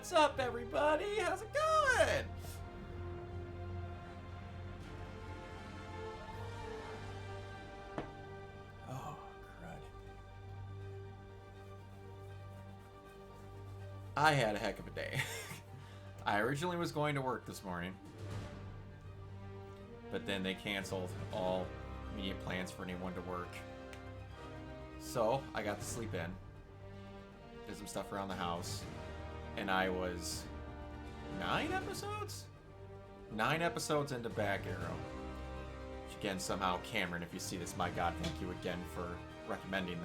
What's up, everybody? How's it going? Oh, crud. I had a heck of a day. I originally was going to work this morning, but then they canceled all immediate plans for anyone to work. So, I got to sleep in, did some stuff around the house, and I was 9 episodes? 9 episodes into Back Arrow. Which again, somehow, Cameron, if you see this, my god, thank you again for recommending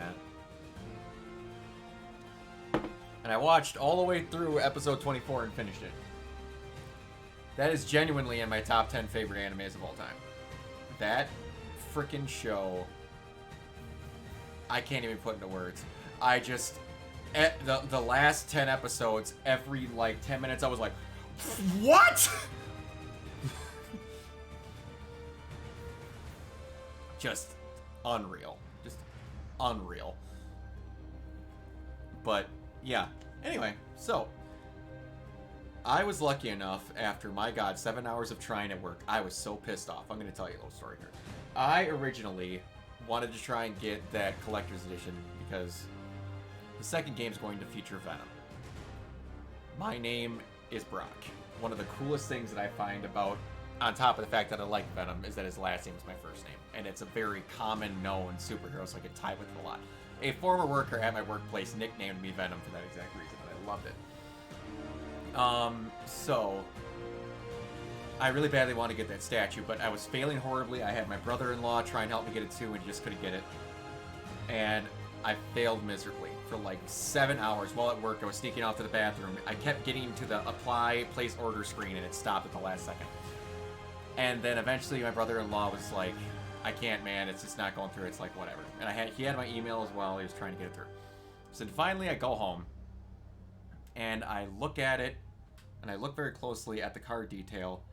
that. And I watched all the way through episode 24 and finished it. That is genuinely in my top 10 favorite animes of all time. That freaking show, I can't even put into words. I just, the last 10 episodes, every like 10 minutes, I was like, what? Just unreal. Just unreal. But yeah, anyway, so I was lucky enough after, my god, 7 hours of trying at work. I was so pissed off. I'm going to tell you a little story here. I originally wanted to try and get that collector's edition because the second game is going to feature Venom. My name is Brock. One of the coolest things that I find about, on top of the fact that I like Venom, is that his last name is my first name. And it's a very common known superhero, so I could tie with it a lot. A former worker at my workplace nicknamed me Venom for that exact reason, and I loved it. So I really badly wanted to get that statue, but I was failing horribly. I had my brother-in-law try and help me get it too, and he just couldn't get it. And I failed miserably for like 7 hours while at work. I was sneaking off to the bathroom. I kept getting to the apply, place order screen, and it stopped at the last second. And then eventually my brother-in-law was like, I can't, man. It's just not going through. It's like, whatever. And he had my email as well. He was trying to get it through. So then finally I go home, and I look at it, and I look very closely at the card detail,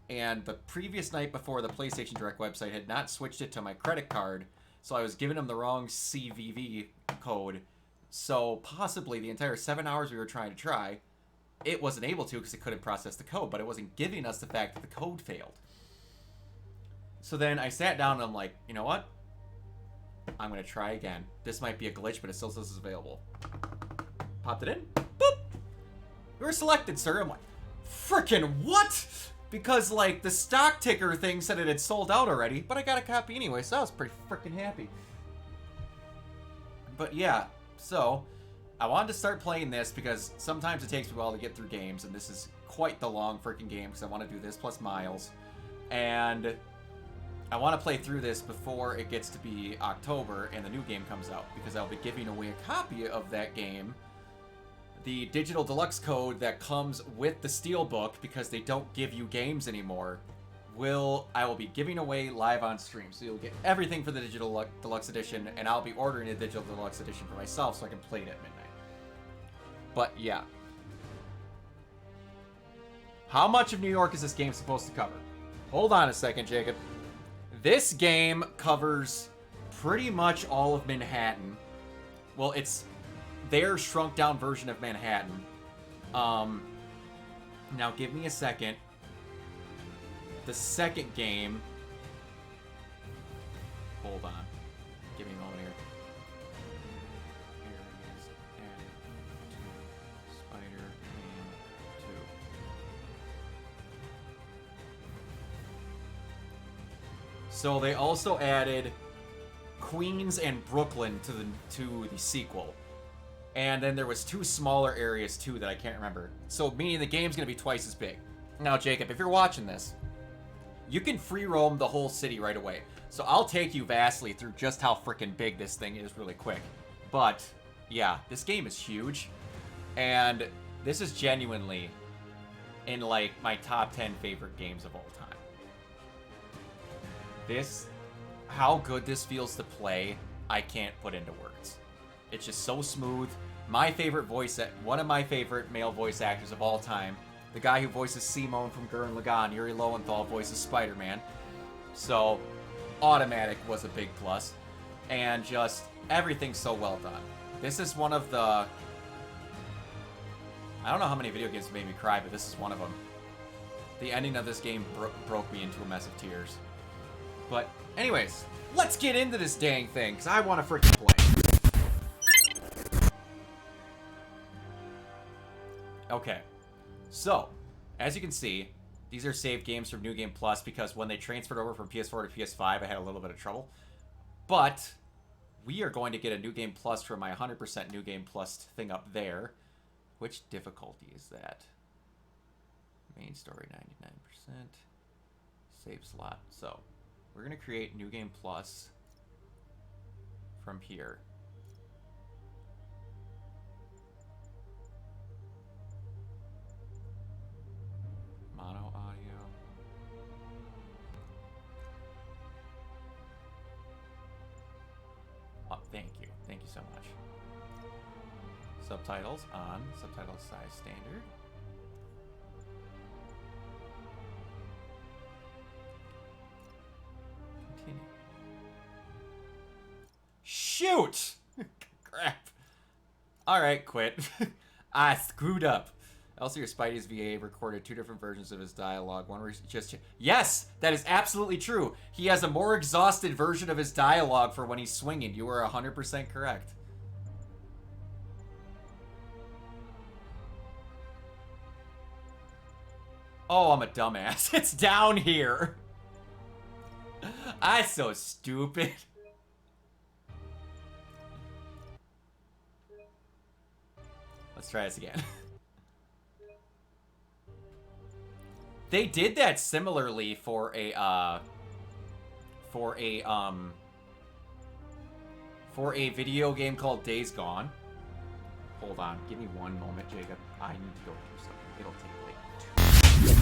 and the previous night before, the PlayStation Direct website had not switched it to my credit card, so I was giving them the wrong CVV code, so possibly the entire 7 hours we were trying to try, it wasn't able to because it couldn't process the code, but it wasn't giving us the fact that the code failed. So then I sat down and I'm like, you know what? I'm going to try again. This might be a glitch, but it still says it's available. Popped it in. Boop! You were selected, sir. I'm like, frickin' what? Because, like, the stock ticker thing said it had sold out already, but I got a copy anyway, so I was pretty frickin' happy. But yeah, so I wanted to start playing this because sometimes it takes me a while to get through games, and this is quite the long frickin' game because I want to do this plus Miles. And I want to play through this before it gets to be October and the new game comes out, because I'll be giving away a copy of that game, the digital deluxe code that comes with the Steelbook, because they don't give you games anymore, I will be giving away live on stream. So you'll get everything for the digital deluxe edition, and I'll be ordering a digital deluxe edition for myself so I can play it at midnight. But yeah. How much of New York is this game supposed to cover? Hold on a second, Jacob. This game covers pretty much all of Manhattan. Well, it's their shrunk down version of Manhattan. Now give me a second. The second game. Hold on. Give me a moment here. Areas added to Spider-Man 2. So they also added Queens and Brooklyn to the sequel. And then there was 2 smaller areas too that I can't remember. So meaning the game's gonna be twice as big. Now, Jacob, if you're watching this, you can free roam the whole city right away. So I'll take you vastly through just how freaking big this thing is really quick. But yeah, this game is huge. And this is genuinely in like my top 10 favorite games of all time. How good this feels to play, I can't put into words. It's just so smooth. My favorite one of my favorite male voice actors of all time, the guy who voices Simone from Gurren Lagann, Yuri Lowenthal, voices Spider-Man. So, automatic was a big plus. And just everything's so well done. This is one of the I don't know how many video games made me cry, but this is one of them. The ending of this game broke me into a mess of tears. But anyways, let's get into this dang thing, because I want to freaking play. Okay, so, as you can see, these are saved games from New Game Plus, because when they transferred over from PS4 to PS5, I had a little bit of trouble. But we are going to get a New Game Plus from my 100% New Game Plus thing up there. Which difficulty is that? Main story 99%. Save slot. So, we're going to create New Game Plus from here. Mono audio. Oh, thank you. Thank you so much. Subtitles on. Subtitle size standard. Continue. Shoot! Crap. Alright, quit. I screwed up. Elsevier Spidey's VA recorded 2 different versions of his dialogue. One where he's just... Yes! That is absolutely true. He has a more exhausted version of his dialogue for when he's swinging. You are 100% correct. Oh, I'm a dumbass. It's down here. I'm so stupid. Let's try this again. They did that similarly for a video game called Days Gone. Hold on, give me one moment, Jacob. I need to go do something. It'll take like 2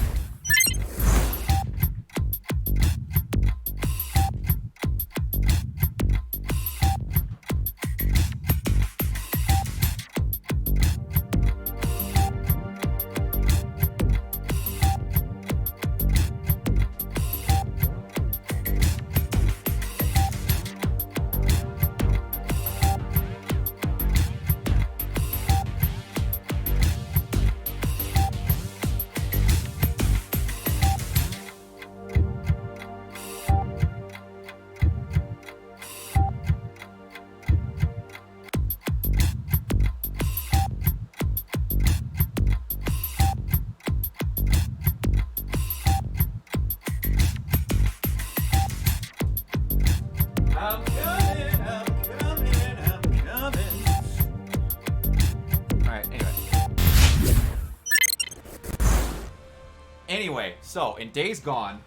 Anyway, so in Days Gone,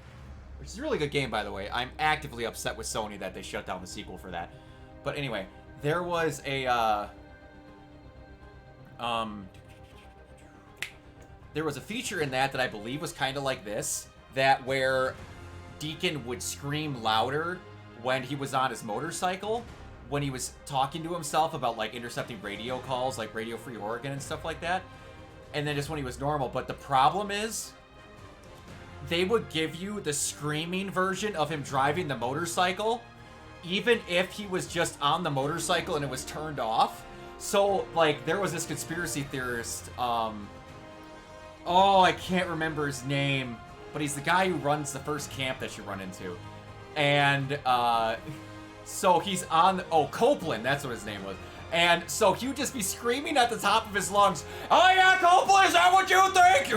which is a really good game, by the way, I'm actively upset with Sony that they shut down the sequel for that. But anyway, there was a there was a feature in that I believe was kind of like this, that where Deacon would scream louder when he was on his motorcycle, when he was talking to himself about like intercepting radio calls, like Radio Free Oregon and stuff like that, and then just when he was normal. But the problem is, they would give you the screaming version of him driving the motorcycle, even if he was just on the motorcycle and it was turned off. So, like, there was this conspiracy theorist, oh, I can't remember his name, but he's the guy who runs the first camp that you run into. And, so he's on, oh, Copeland, that's what his name was. And so he would just be screaming at the top of his lungs, "Oh yeah, Copeland, is that what you think?"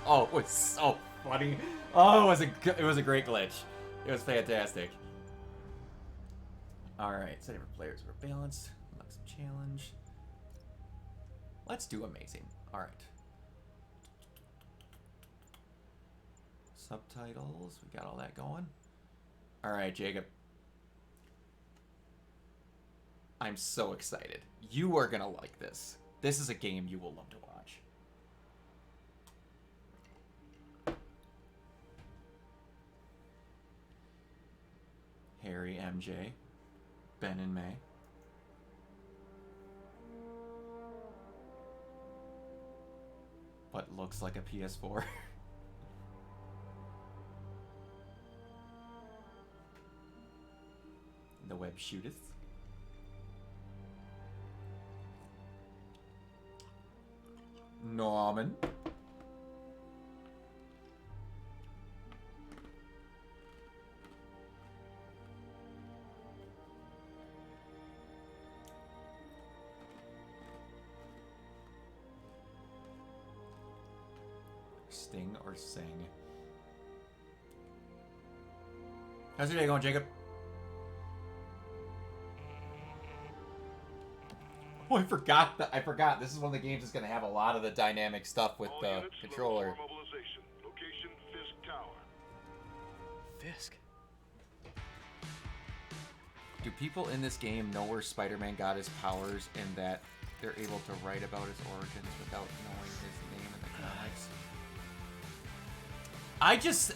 Oh, it was so funny. Oh, it was a great glitch. It was fantastic. Alright, setting for players who are balanced. Unlock some challenge. Let's do amazing. Alright. Subtitles. We got all that going. Alright, Jacob. I'm so excited. You are gonna like this. This is a game you will love to watch. Harry, MJ, Ben and May. But looks like a PS4. The web shooteth. Norman. Sting or sing? How's your day going, Jacob? Oh, I forgot. This is one of the games that's going to have a lot of the dynamic stuff with the controller. Location Fisk Tower. Fisk? Do people in this game know where Spider-Man got his powers and that they're able to write about his origins without knowing his name in the comics?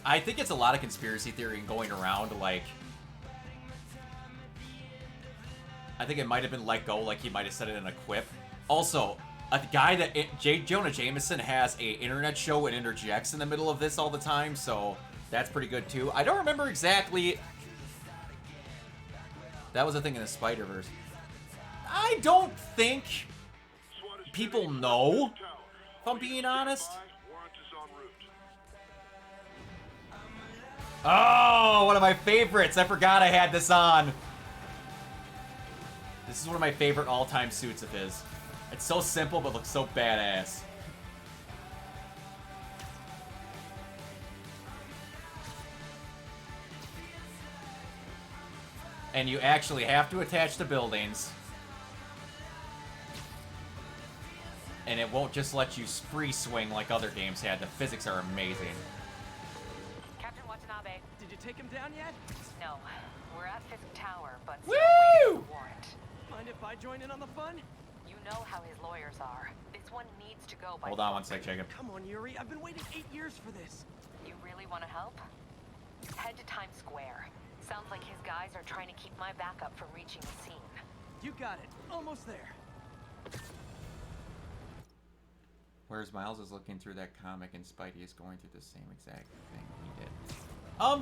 I think it's a lot of conspiracy theory going around, like, I think it might have been let go, like he might have said it in a quip. Also, a guy that Jonah Jameson has a internet show and interjects in the middle of this all the time, so that's pretty good too. I don't remember exactly. That was a thing in the Spider-Verse. I don't think people know, if I'm being honest. Oh, one of my favorites. I forgot I had this on. This is one of my favorite all-time suits of his. It's so simple, but looks so badass. And you actually have to attach the buildings. And it won't just let you free swing like other games had. The physics are amazing. Captain Watanabe. Did you take him down yet? No. We're at Fisk Tower, but Woo! still waiting for a warrant. Mind if I join in on the fun? You know how his lawyers are. This one needs to go by... Hold on one sec, Jacob. Come on, Yuri. I've been waiting 8 years for this. You really want to help? Head to Times Square. Sounds like his guys are trying to keep my backup from reaching the scene. You got it. Almost there. Whereas Miles is looking through that comic and Spidey is going through the same exact thing he did.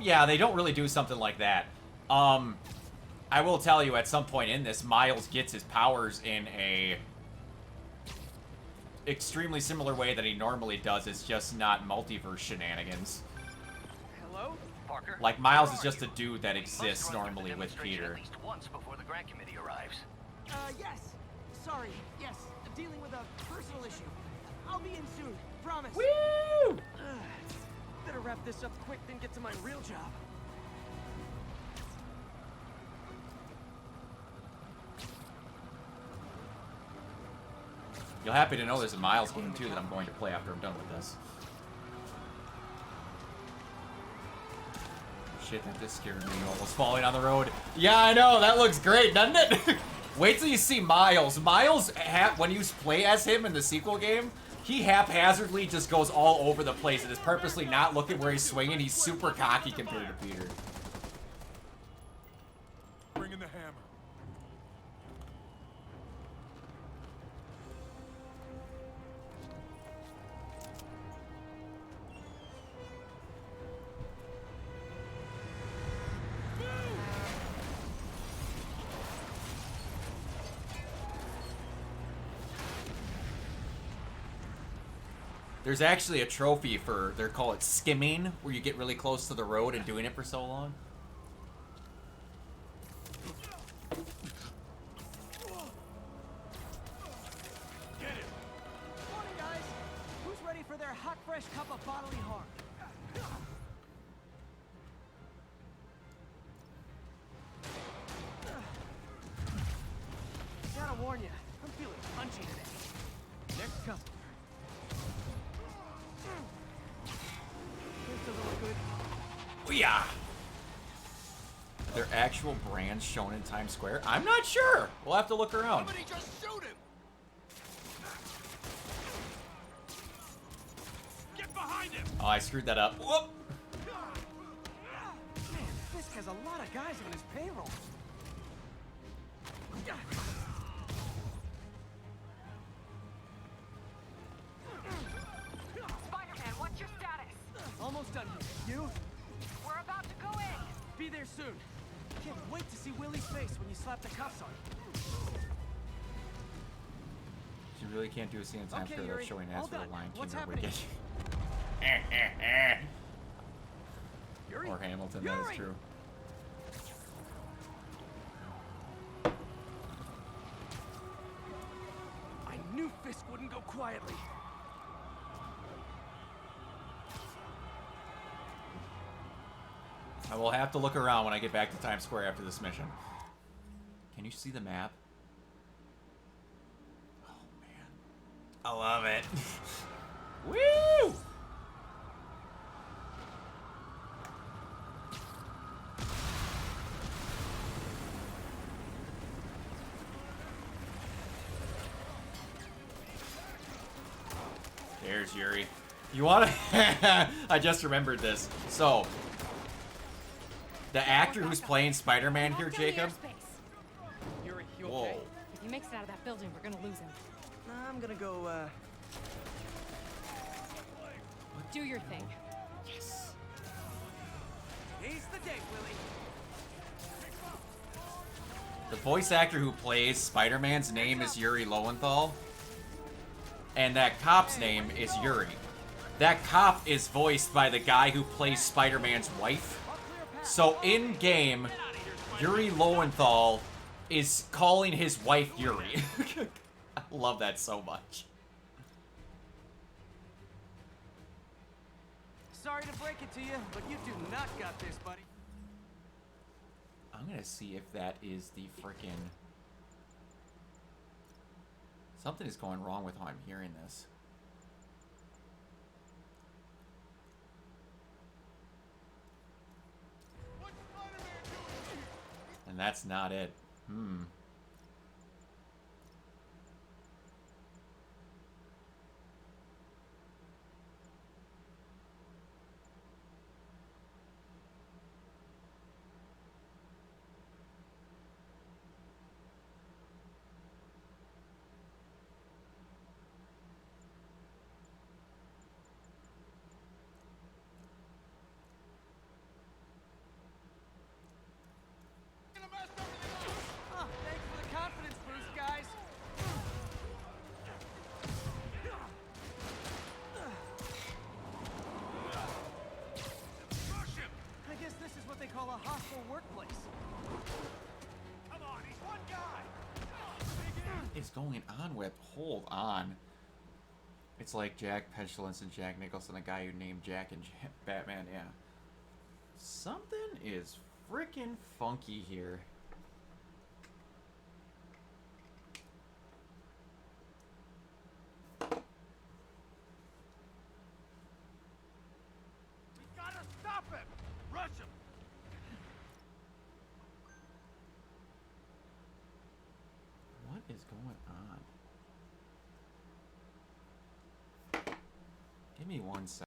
Yeah, they don't really do something like that. I will tell you, at some point in this, Miles gets his powers in a extremely similar way that he normally does. It's just not multiverse shenanigans. Hello? Parker? Like, Miles is just a dude that exists normally with Peter. At least once before the grant committee arrives. Yes. Sorry. Yes. Dealing with a personal issue. I'll be in soon. Promise. Woo! Better wrap this up quick than get to my real job. You'll happy to know there's a Miles game too that I'm going to play after I'm done with this. Shit, that just scared me, almost falling on the road. Yeah, I know, that looks great, doesn't it? Wait till you see Miles. Miles, when you play as him in the sequel game, he haphazardly just goes all over the place and is purposely not looking where he's swinging. He's super cocky compared to Peter. Bring in the hammer. There's actually a trophy for, they call it skimming, where you get really close to the road and doing it for so long. Get it. Morning, guys. Who's ready for their hot, fresh cup of bodily harm? Gotta warn you, I'm feeling punchy today. Next customer. This doesn't look good. Yeah. Their actual brands shown in Times Square? I'm not sure. We'll have to look around. Somebody just shoot him! Get behind him! Oh, I screwed that up. Whoop. Man, Fisk has a lot of guys on his payroll. Spider-Man, what's your status? Almost done here. You? We're about to go in. Be there soon. Can't wait to see Willie's face when you slap the cuffs on him. You really can't do a scene in time Okay, square without Yuri, showing all ads for the done. Lion King What's or happening? Wicked. Yuri? Or Hamilton, that Yuri! is true. I knew Fisk wouldn't go quietly. I will have to look around when I get back to Times Square after this mission. Can you see the map? Oh, man. I love it. Woo! There's Yuri. You wanna... I just remembered this. So, the actor who's playing Spider-Man here, Jacob... Yuri, you Whoa. okay? If he makes it out of that building, we're gonna lose him. I'm gonna go, Do your thing. Yes. He's the day, Willie. The voice actor who plays Spider-Man's name is Yuri Lowenthal. And that cop's name is Yuri. That cop is voiced by the guy who plays Spider-Man's wife. So in-game, Yuri Lowenthal is calling his wife Yuri. I love that so much. Sorry to break it to you, but you do not got this, buddy. I'm gonna see if that is the frickin'... Something is going wrong with how I'm hearing this. And that's not it. Oh, thanks for the confidence boost, guys. I guess this is what they call a hostile workplace. Come on, he's one guy. What is going on with... Hold on. It's like Jack Petulance and Jack Nicholson, the guy who named Jack and Batman, yeah. Something is freaking funky here. We gotta stop him. Rush him. What is going on? Give me 1 second.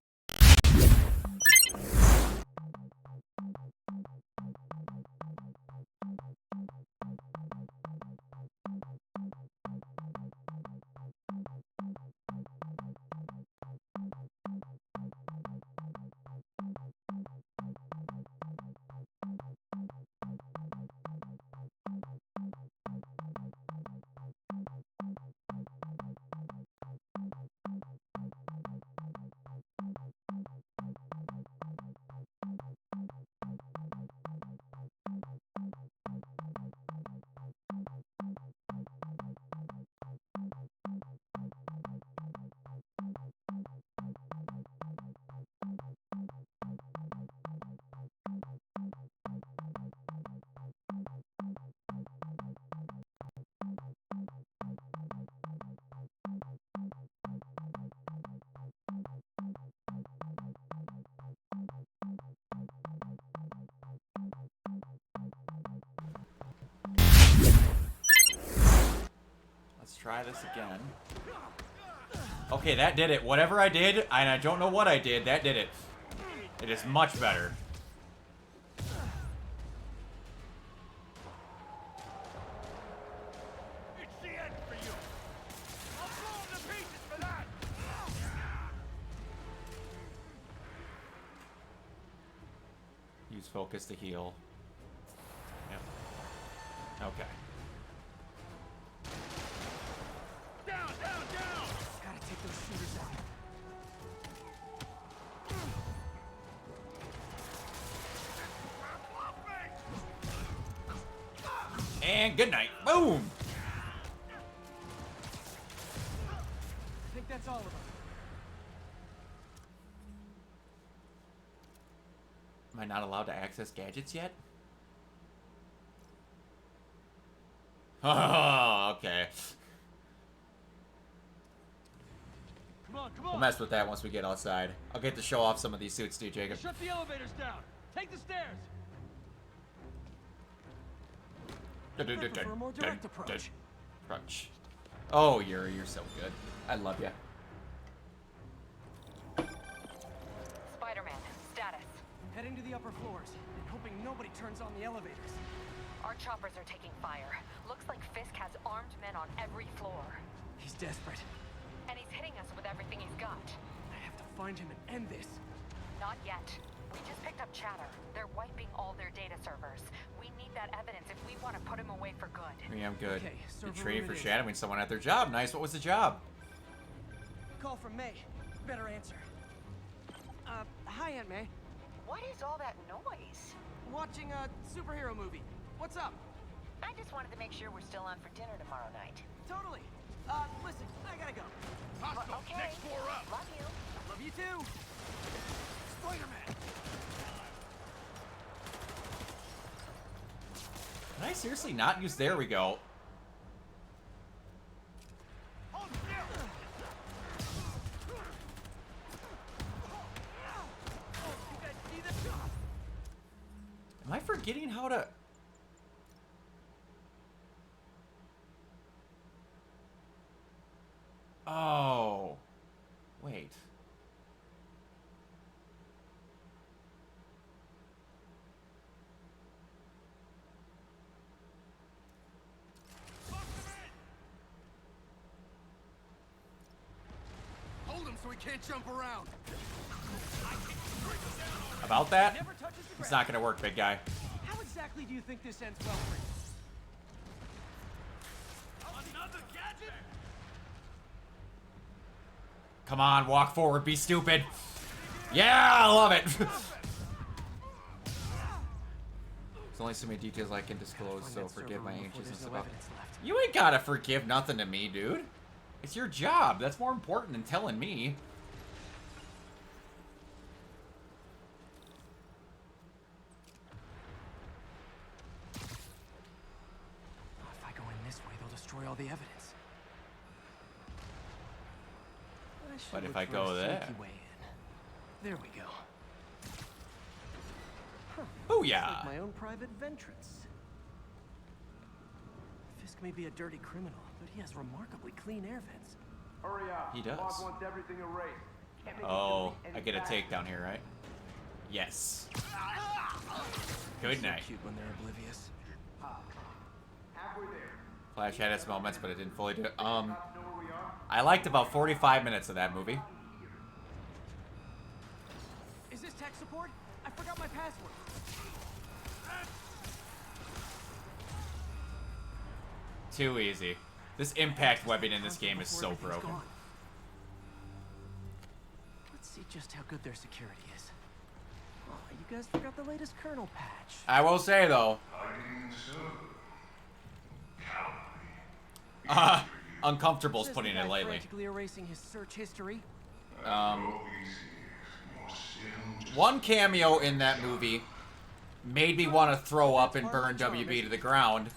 Let's try this again. Okay, that did it. Whatever I did, and I don't know what I did, that did it. It is much better. It's the end for you. I'll blow him to pieces for that. Use focus to heal. Yep. Okay. Down, down, down. and good night. Boom! I think that's all of them. Am I not allowed to access gadgets yet? Oh, okay. Come on, come We'll on. mess with that once we get outside. I'll get to show off some of these suits to you, Jacob. Shut the elevators down. Take the stairs. I prefer a more direct approach. Approach. Oh, Yuri, you're so good. I love you. Spider-Man, status. Heading to the upper floors and hoping nobody turns on the elevators. Our choppers are taking fire. Looks like Fisk has armed men on every floor. He's desperate. And he's hitting us with everything he's got. I have to find him and end this. Not yet. We just picked up chatter. They're wiping all their data servers. We need that evidence if we want to put him away for good. Yeah, I'm good. Okay, server Good trade room for it is. shadowing someone at their job. Nice. What was the job? Call from May. Better answer. Hi, Aunt May. What is all that noise? Watching a superhero movie. What's up? I just wanted to make sure we're still on for dinner tomorrow night. Totally. Listen, I gotta go. Hostile. Okay. Next floor up. Love you. Love you too. Spider-Man. Can I seriously not use? There we go. Hold still. You guys see this? Am I forgetting how to? Oh. Wait. Hold him so he can't jump around. About that? Never touches the It's ground. not gonna work, big guy. How exactly do you think this ends well for you? Another gadget. Come on, walk forward, be stupid. Yeah, I love it. There's only so many details I can disclose, Find so that forgive server my room before anxiousness there's no about. evidence left. You ain't gotta forgive nothing to me, dude. It's your job. That's more important than telling me. If I go in this way, they'll destroy all the evidence. should But if look I for go a there. sneaky way in. There we go. Huh. Oh It's yeah. like my own private ventrance. Fisk may be a dirty criminal, but he has remarkably clean air vents. Hurry up. He does. Boss wants everything erased. Can't make it Oh, delete I get a any faster. takedown here, right? Yes. They're Good so night. cute when they're oblivious. Halfway there. Flash had its moments, but it didn't fully do it. Cops know where we are? I liked about 45 minutes of that movie. Is this tech support? I forgot my password. Too easy. This impact webbing in this game is so Before everything's broken. gone. Let's see just how good their security is. Oh, you guys forgot the latest kernel patch. I will say though, uncomfortable's Says putting the it guy lightly. frantically erasing his search history. One cameo in that movie made me want to throw up and burn WB to the ground.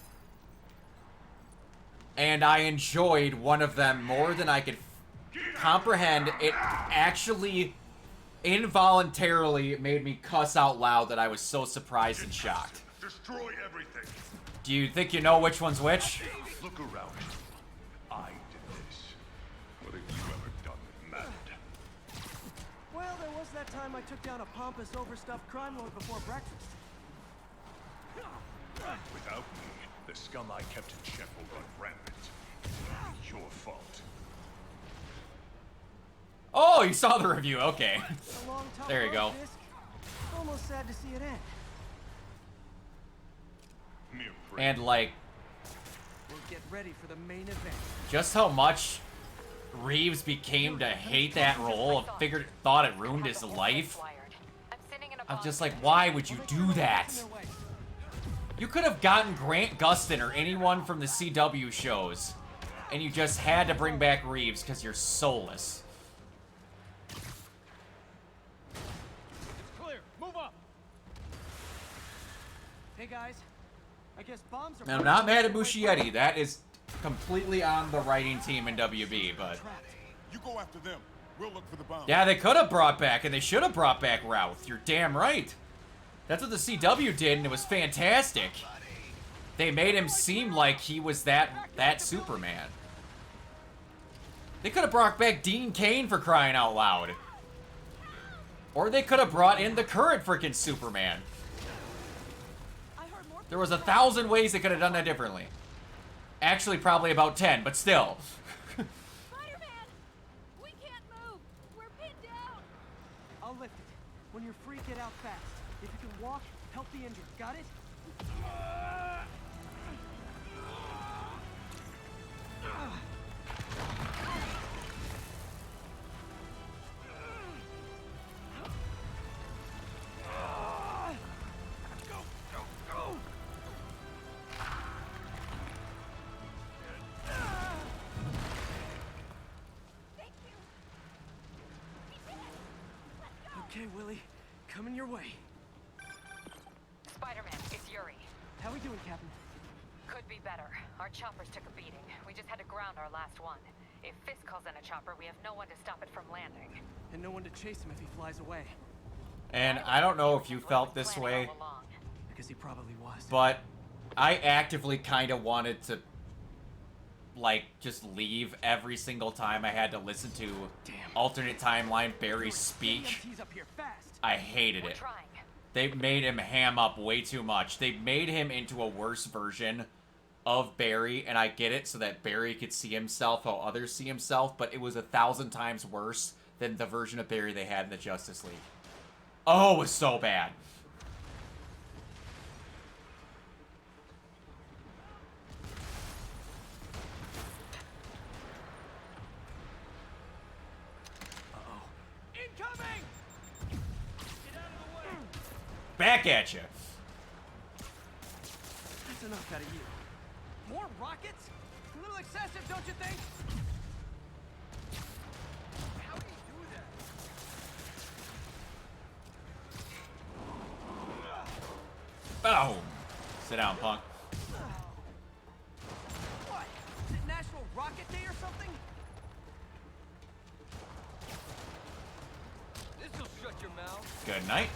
And I enjoyed one of them more than I could comprehend. It actually involuntarily made me cuss out loud that I was so surprised and shocked. Destroy everything. Do you think you know which one's which? Look around. I did this. What have you ever done that mattered? Well, there was that time I took down a pompous, overstuffed crime lord before breakfast. Without me, the scum I kept in check will run rampant. Your fault. Oh, you saw the review. Okay. A long tough There you road, go. Fisk. Almost sad to see it end. Mere And like, We'll get ready for the main event. just how much Reeves became to hate that role, thought it ruined his life. I'm sitting in a I'm box. just like, why would you do that? On their way. You could have gotten Grant Gustin or anyone from the CW shows, and you just had to bring back Reeves because you're soulless. It's clear. Move up. Hey guys, I guess bombs are. And I'm not mad at Muschietti. That is completely on the writing team in WB, but You go after them. We'll look for the bomb. yeah, they could have brought back, and they should have brought back Routh. You're damn right. That's what the CW did, and it was fantastic. They made him seem like he was that Superman. They could have brought back Dean Cain for crying out loud. Or they could have brought in the current freaking Superman. There was 1,000 ways they could have done that differently. Actually, probably about 10, but still. Spider-Man! We can't move! We're pinned down! I'll lift it. When you're free, get out fast. If you can walk, help the injured. Got it? Okay, Willie. Coming your way. Spider-Man, it's Yuri. How we doing, Captain? Could be better. Our choppers took a beating. We just had to ground our last one. If Fisk calls in a chopper, we have no one to stop it from landing. And no one to chase him if he flies away. And I don't know if you felt this way, Because he probably was. but I actively kind of wanted to, like, just leave every single time I had to listen to alternate timeline Barry speak. EMT's up here fast. I hated it. They made him ham up way too much. They made him into a worse version of Barry, and I get it, so that Barry could see himself how others see himself, but it was 1,000 times worse than the version of Barry they had in the Justice League. Oh, it was so bad. Incoming! Get out of the way! Back at you. That's enough out of you. More rockets? A little excessive, don't you think? How do you do that? Boom. Sit down, punk. What? Is it National Rocket Day or something? This'll shut your mouth. Good night.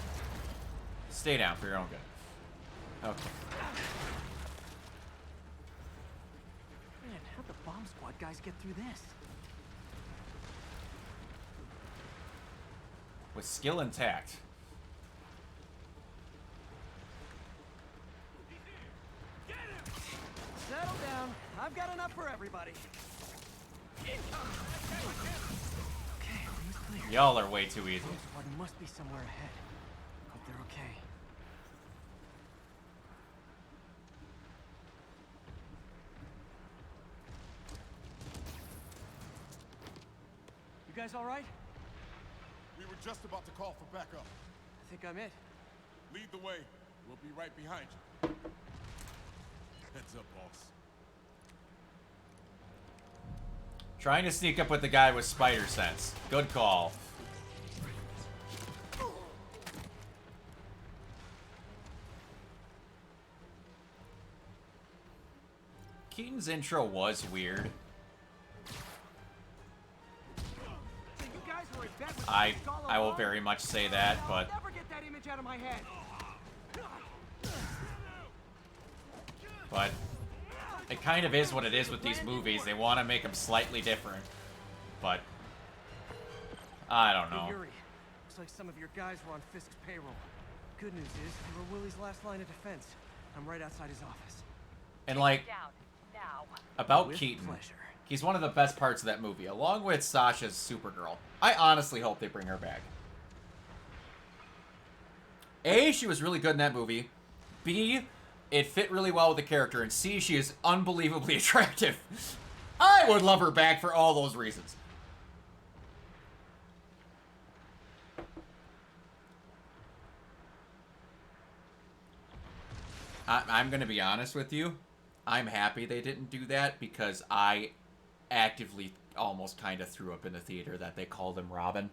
Stay down for your own good. Okay. Man, how'd the bomb squad guys get through this? With skill intact. Settle down. I've got enough for everybody. Okay, room's clear. Y'all are way too easy. Bomb squad must be somewhere ahead. Hope they're okay. You guys all right? We were just about to call for backup. I think I'm it. Lead the way. We'll be right behind you. Heads up, boss. Trying to sneak up with the guy with spider sense. Good call. Keaton's intro was weird. So you guys were in bed with I Fisk all will along? very much say that, but I'll never get that image out of my head. it kind of is what it is with these movies. They want to make them slightly different, but I don't Hey, know. Yuri, looks like some of your guys were on Fisk's payroll. Good news is, you were Willie's last line of defense. I'm right outside his office. And like Down. Now. about With Keaton, pleasure. he's one of the best parts of that movie, along with Sasha's Supergirl. I honestly hope they bring her back. A, she was really good in that movie. B, it fit really well with the character. And C, she is unbelievably attractive. I would love her back for all those reasons. I'm gonna be honest with you. I'm happy they didn't do that because I actively almost kind of threw up in the theater that they called him Robin.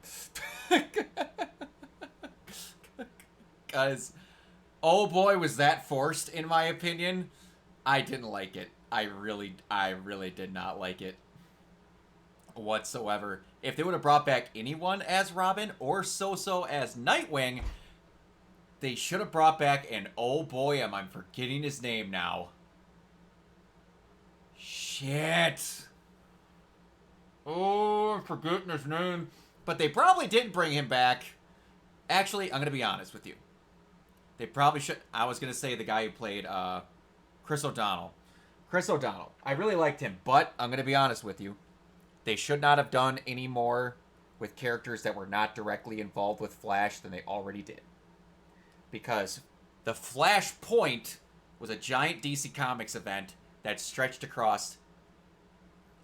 Because, oh boy, was that forced, in my opinion. I didn't like it. I really did not like it whatsoever. If they would have brought back anyone as Robin or So-So as Nightwing, they should have brought back, and oh boy, am I forgetting his name now. Shit. Oh, I'm forgetting his name. But they probably didn't bring him back. Actually, I'm going to be honest with you. They probably should. I was going to say the guy who played Chris O'Donnell. Chris O'Donnell. I really liked him, but I'm going to be honest with you. They should not have done any more with characters that were not directly involved with Flash than they already did. Because the Flashpoint was a giant DC Comics event that stretched across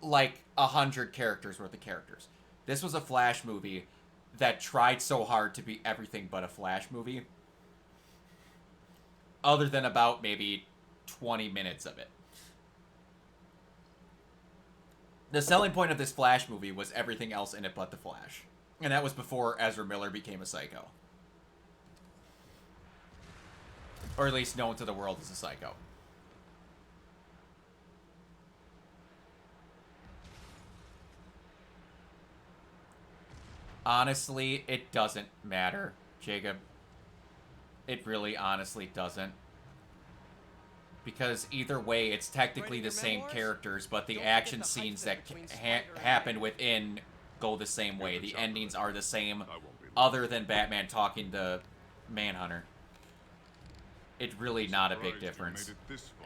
like 100 characters worth of characters. This was a Flash movie that tried so hard to be everything but a Flash movie. Other than about maybe 20 minutes of it. The selling point of this Flash movie was everything else in it but the Flash. And that was before Ezra Miller became a psycho. Or at least known to the world as a psycho. Honestly, it doesn't matter, Jacob. It really honestly doesn't. Because either way, it's technically the same characters, but the action scenes that happen within go the same way. The endings are the same, other than Batman talking to Manhunter. It's really not a big difference.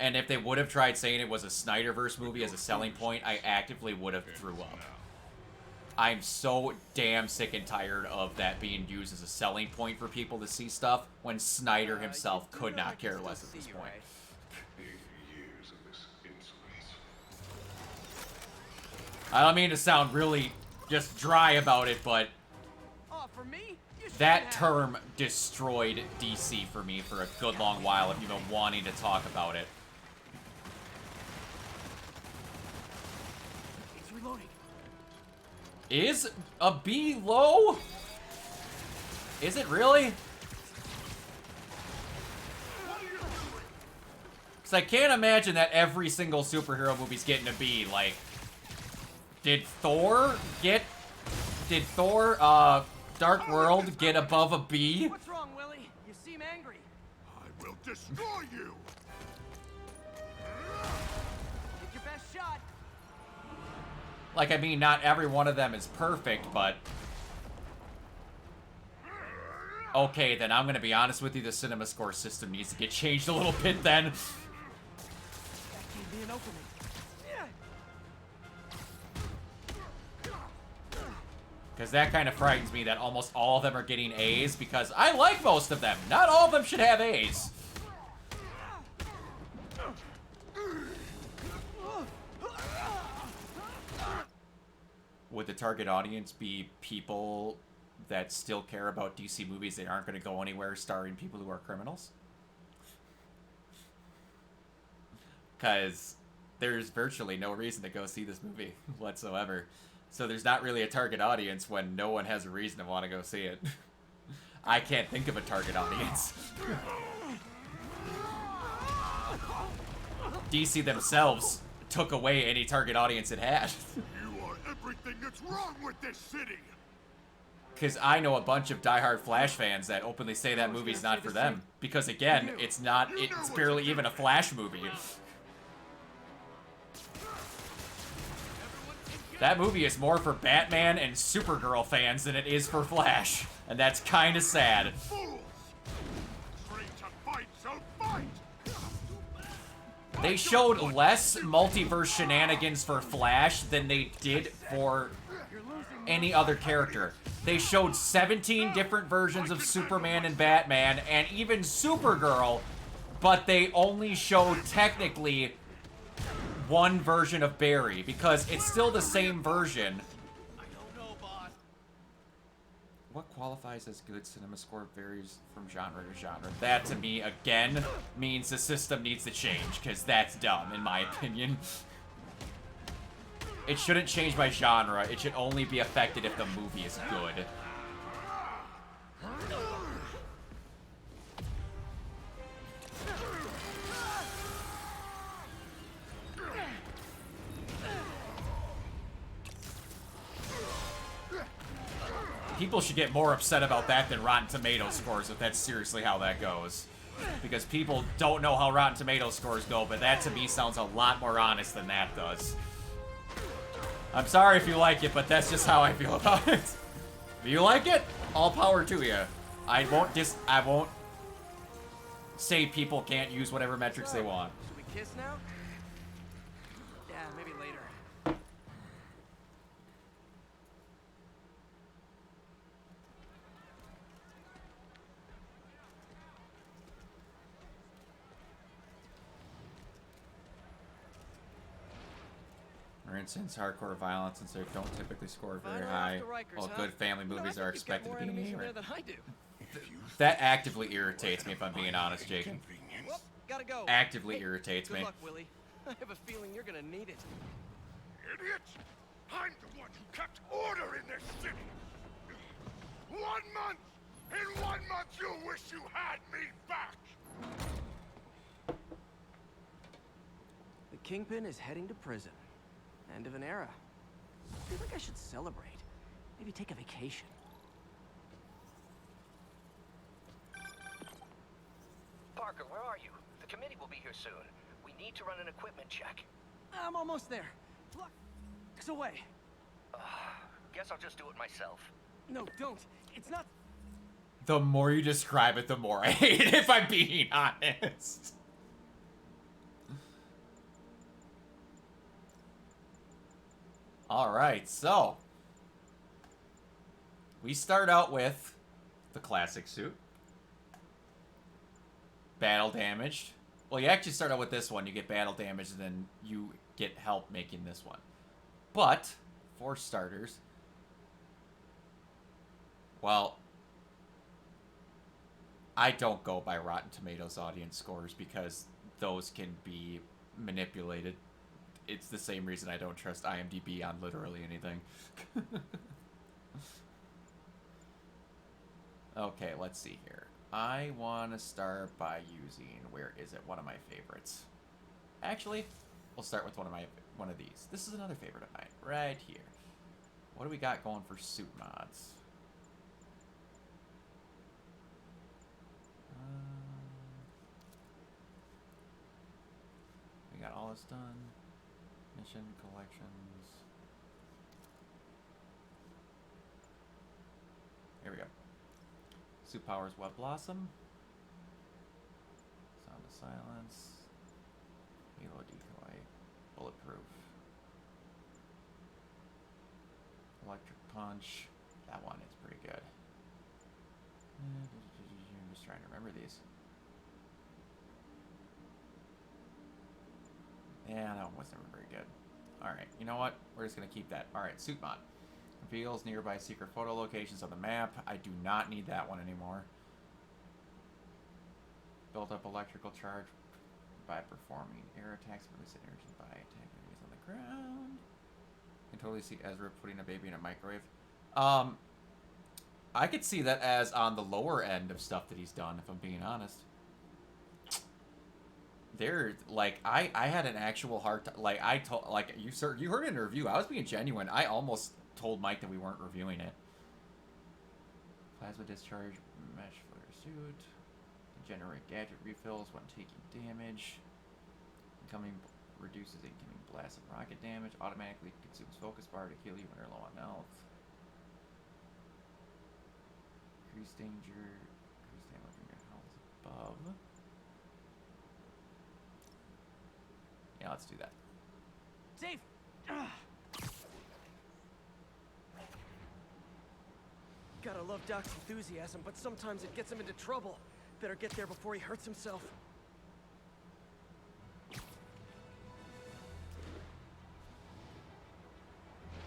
And if they would have tried saying it was a Snyderverse movie as a selling point, I actively would have threw up. I'm so damn sick and tired of that being used as a selling point for people to see stuff when Snyder himself could not care less at this point. I don't mean to sound really just dry about it, but that term destroyed DC for me for a good long while of even wanting to talk about it. It's reloading. Is a B low? Is it really? Because I can't imagine that every single superhero movie's getting a B. Like, did Thor, Dark World get above a B? What's wrong, Willie? You seem angry. I will destroy you! Take your best shot. Like, I mean, not every one of them is perfect, but... Okay, then I'm gonna be honest with you, the cinema score system needs to get changed a little bit then. That gave me an opening. Because that kind of frightens me that almost all of them are getting A's, because I like most of them. Not all of them should have A's. Would the target audience be people that still care about DC movies that aren't going to go anywhere starring people who are criminals? Because there's virtually no reason to go see this movie whatsoever. So there's not really a target audience when no one has a reason to want to go see it. I can't think of a target audience. DC themselves took away any target audience it had. You are everything that's wrong with this city! Because I know a bunch of diehard Flash fans that openly say that movie's not for them. Because again, it's barely even a Flash movie. That movie is more for Batman and Supergirl fans than it is for Flash. And that's kind of sad. Fools! Trained to fight, so fight! They showed less multiverse shenanigans for Flash than they did for any other character. They showed 17 different versions of Superman and Batman, and even Supergirl, but they only showed technically one version of Barry, because it's still the same version. What qualifies as good cinema score varies from genre to genre. That, to me, again, means the system needs to change, because that's dumb, in my opinion. It shouldn't change by genre. It should only be affected if the movie is good. People should get more upset about that than Rotten Tomatoes scores if that's seriously how that goes. Because people don't know how Rotten Tomatoes scores go, but that to me sounds a lot more honest than that does. I'm sorry if you like it, but that's just how I feel about it. If you like it, all power to you. I won't say people can't use whatever metrics they want. Should we kiss now? Yeah, maybe later. For instance, hardcore violence and so don't typically score very Finally high. off to Rikers, While huh? good family You know, I movies think are you've got expected more to be enemies in anywhere. there than I do. That actively irritates me, if I'm being honest, Jake. Well, gotta go. Actively Hey, irritates good me. luck, Willie. I have a feeling you're gonna need it. Idiots! I'm the one who kept order in this city! 1 month! In 1 month you'll wish you had me back! The Kingpin is heading to prison. End of an era. I feel like I should celebrate. Maybe take a vacation. Parker, where are you? The committee will be here soon. We need to run an equipment check. I'm almost there. Look, it's away. Guess I'll just do it myself. No, don't. It's not. The more you describe it, the more I hate it, if I'm being honest. Alright, so we start out with the classic suit. Battle damaged. Well, you actually start out with this one. You get battle damage, and then you get help making this one. But, for starters, well, I don't go by Rotten Tomatoes audience scores because those can be manipulated. It's the same reason I don't trust IMDb on literally anything. Okay, let's see here. I want to start by using, where is it? One of my favorites. Actually, we'll start with one of these. This is another favorite of mine, right here. What do we got going for suit mods? We got all this done. Mission collections. Here we go. Suit powers Web Blossom. Sound of Silence. Halo Decoy. Bulletproof. Electric Punch. That one is pretty good. I'm just trying to remember these. Yeah, that one was never very good. Alright, you know what? We're just going to keep that. Alright, suit mod. Reveals nearby secret photo locations on the map. I do not need that one anymore. Build up electrical charge by performing air attacks. Release energy by attacking enemies on the ground. I can totally see Ezra putting a baby in a microwave. I could see that as on the lower end of stuff that he's done, if I'm being honest. There, like, I had an actual hard time. Like, I told, like, you heard in a review, I was being genuine. I almost told Mike that we weren't reviewing it. Plasma discharge, mesh flare suit. Generate gadget refills when taking damage. Incoming reduces incoming blast of rocket damage. Automatically consumes focus bar to heal you when you're low on health. Increase danger. Increase damage when your health is above. Yeah, let's do that. Dave! Gotta love Doc's enthusiasm, but sometimes it gets him into trouble. Better get there before he hurts himself.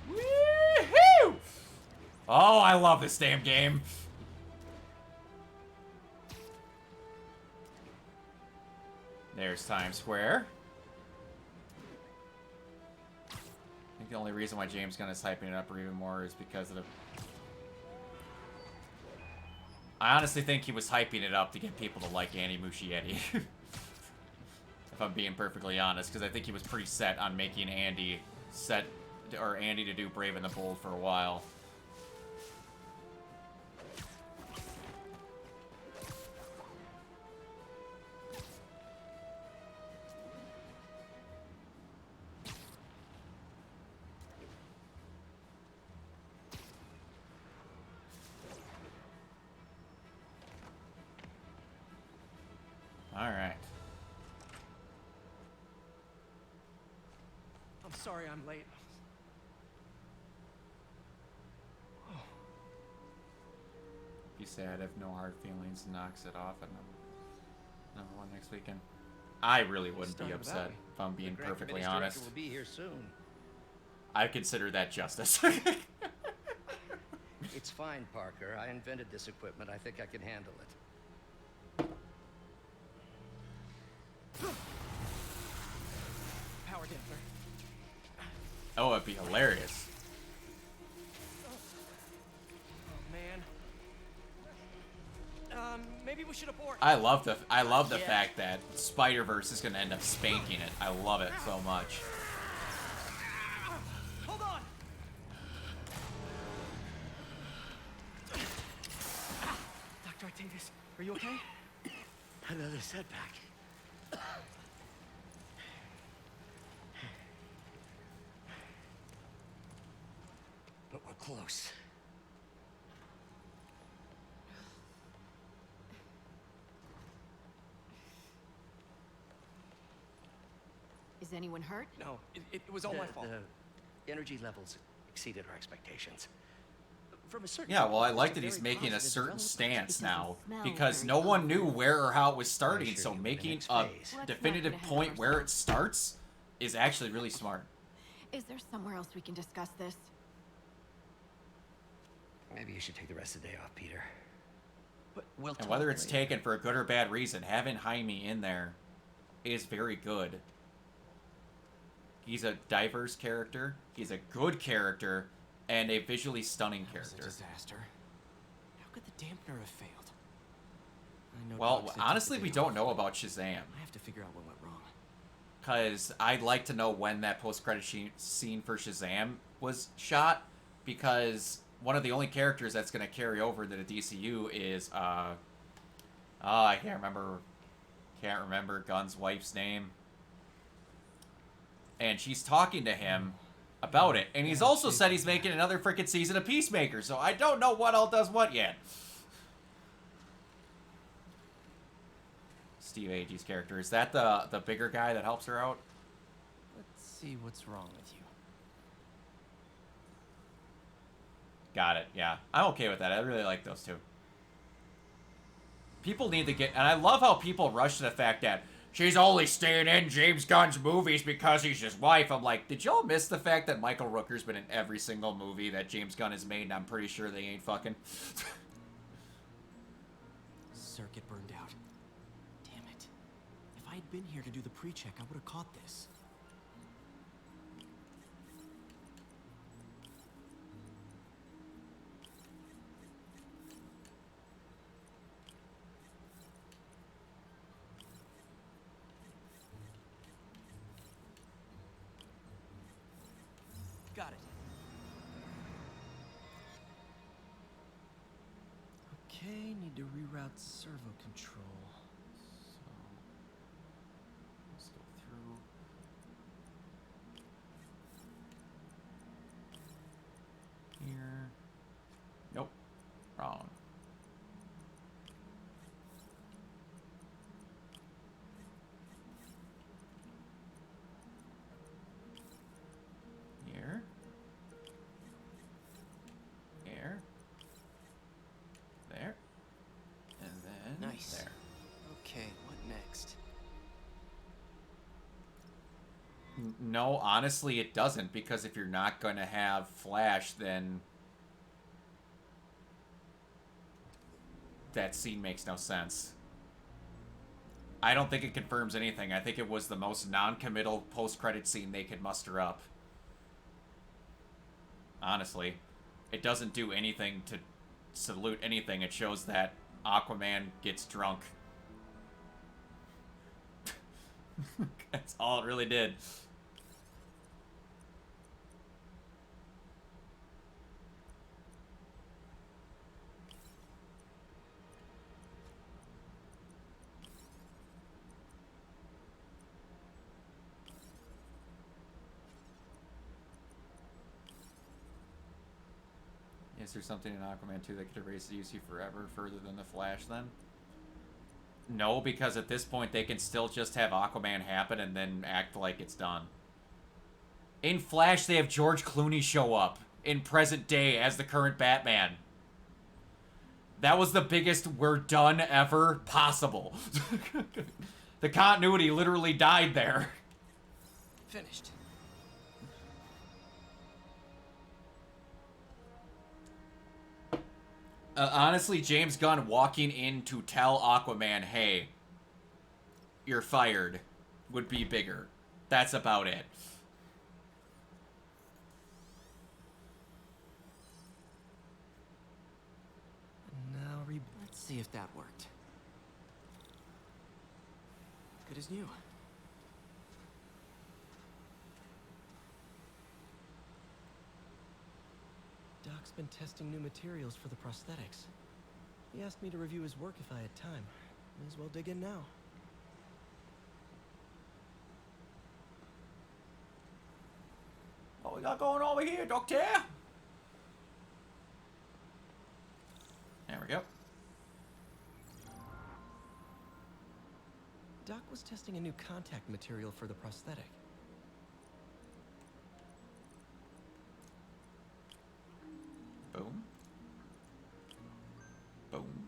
Woohoo! Oh, I love this damn game. There's Times Square. I think the only reason why James Gunn is hyping it up even more is because of the... I honestly think he was hyping it up to get people to like Andy Muschietti. If I'm being perfectly honest, because I think he was pretty set on making Andy to do Brave and the Bold for a while. Alright. I'm sorry I'm late. Be sad if No Hard Feelings knocks it off and number one next weekend. I really wouldn't be Started upset that way. if I'm being The Grand perfectly Committee's honest. director will be here soon. I consider that justice. It's fine, Parker. I invented this equipment. I think I can handle it. Power damper. Oh, it'd be hilarious. Oh man. Maybe we should abort. I love the fact that Spider-Verse is gonna end up spanking it. I love it so much. Hold on. Dr. Octavius, are you okay? Another setback. But we're close. Is anyone hurt? No, it was all my fault. The energy levels exceeded our expectations. From a certain Yeah, well, I point, like it's that he's very making a positive certain development. stance now smell because very no one good. knew where or how it was starting, sure so you in the making next a phase. Let's not definitive get ahead of point where it ourselves. starts is actually really smart. Is there somewhere else we can discuss this? Maybe you should take the rest of the day off, Peter. But we'll And talk whether it's later. taken for a good or bad reason, having Jaime in there is very good. He's a diverse character, he's a good character, and a visually stunning That was a character. disaster. How could the dampener have failed? I know Well, Doc said take honestly, the we day don't off. know about Shazam. I have to figure out what went wrong. Because I'd like to know when that post-credit scene for Shazam was shot, because one of the only characters that's going to carry over into the DCU is, I can't remember Gunn's wife's name. And she's talking to him about it, and he's also said he's making another freaking season of Peacemaker, so I don't know what all does what yet. Steve Agee's character, is that the bigger guy that helps her out? Let's see what's wrong with you. Got it, yeah. I'm okay with that. I really like those two. People need to get... And I love how people rush to the fact that she's only staying in James Gunn's movies because he's his wife. I'm like, did y'all miss the fact that Michael Rooker's been in every single movie that James Gunn has made, and I'm pretty sure they ain't fucking... Circuit burned out. Damn it. If I had been here to do the pre-check, I would have caught this. Got it. Okay, need to reroute servo control. So... Let's go through... Here... Nope. Wrong. Here. Here. There. And then Nice. there. Okay, what next? No, honestly, it doesn't, because if you're not going to have Flash, then that scene makes no sense. I don't think it confirms anything. I think it was the most non-committal post-credit scene they could muster up. Honestly. It doesn't do anything to salute anything. It shows that Aquaman gets drunk. That's all it really did. Is there something in Aquaman 2 that could erase the UC forever further than the Flash then? No, because at this point they can still just have Aquaman happen and then act like it's done. In Flash, they have George Clooney show up in present day as the current Batman. That was the biggest we're done ever possible. The continuity literally died there. Finished. Honestly, James Gunn walking in to tell Aquaman, hey, you're fired, would be bigger. That's about it. Now, let's see if that worked. Good as new. Doc's been testing new materials for the prosthetics. He asked me to review his work if I had time. May as well dig in now. What we got going over here, Doctor? There we go. Doc was testing a new contact material for the prosthetic. Boom. Boom.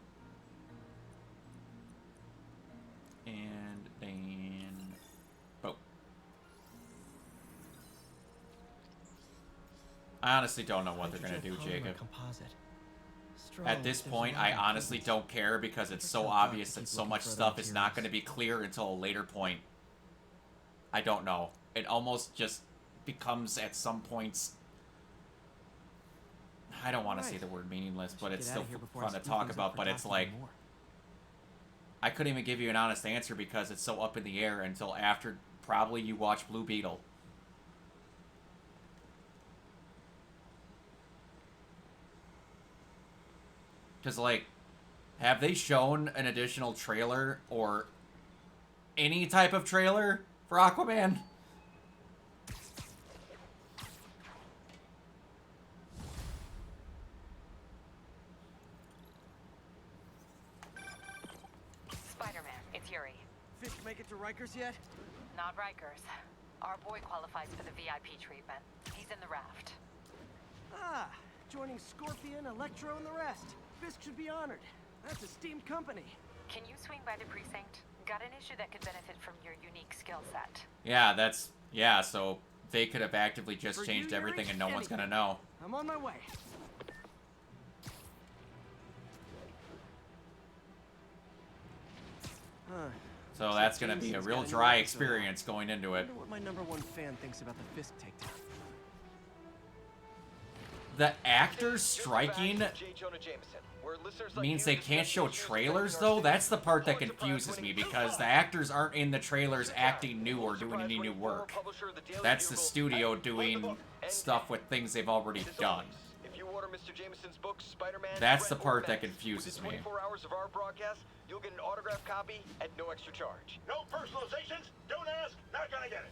And then... boom. I honestly don't know what they're gonna do, Jacob. At this point, I honestly don't care because it's so obvious that so much stuff is not going to be clear until a later point. I don't know. It almost just becomes at some points... I don't want to say the word meaningless, but it's still fun to talk about, but it's like... I couldn't even give you an honest answer because it's so up in the air until after probably you watch Blue Beetle. Because, like, have they shown an additional trailer or any type of trailer for Aquaman? Spider-Man, it's Yuri. Fisk make it to Rikers yet? Not Rikers. Our boy qualifies for the VIP treatment. He's in the raft. Ah, joining Scorpion, Electro, and the rest. Fisk should be honored. That's esteemed company. Can you swing by the precinct? Got an issue that could benefit from your unique skill set. Yeah, that's... yeah, so they could have actively just changed everything and no one's gonna know. I'm on my way. So that's gonna be a real dry experience going into it. I wonder what my #1 fan thinks about the Fisk takedown. The actors striking means they can't show trailers, though? That's the part that confuses me, because the actors aren't in the trailers acting new or doing any new work. That's the studio doing stuff with things they've already done. That's the part that confuses me. 24 hours of our broadcast, you'll get an autographed copy at no extra charge. No personalizations. Don't ask. Not gonna get it.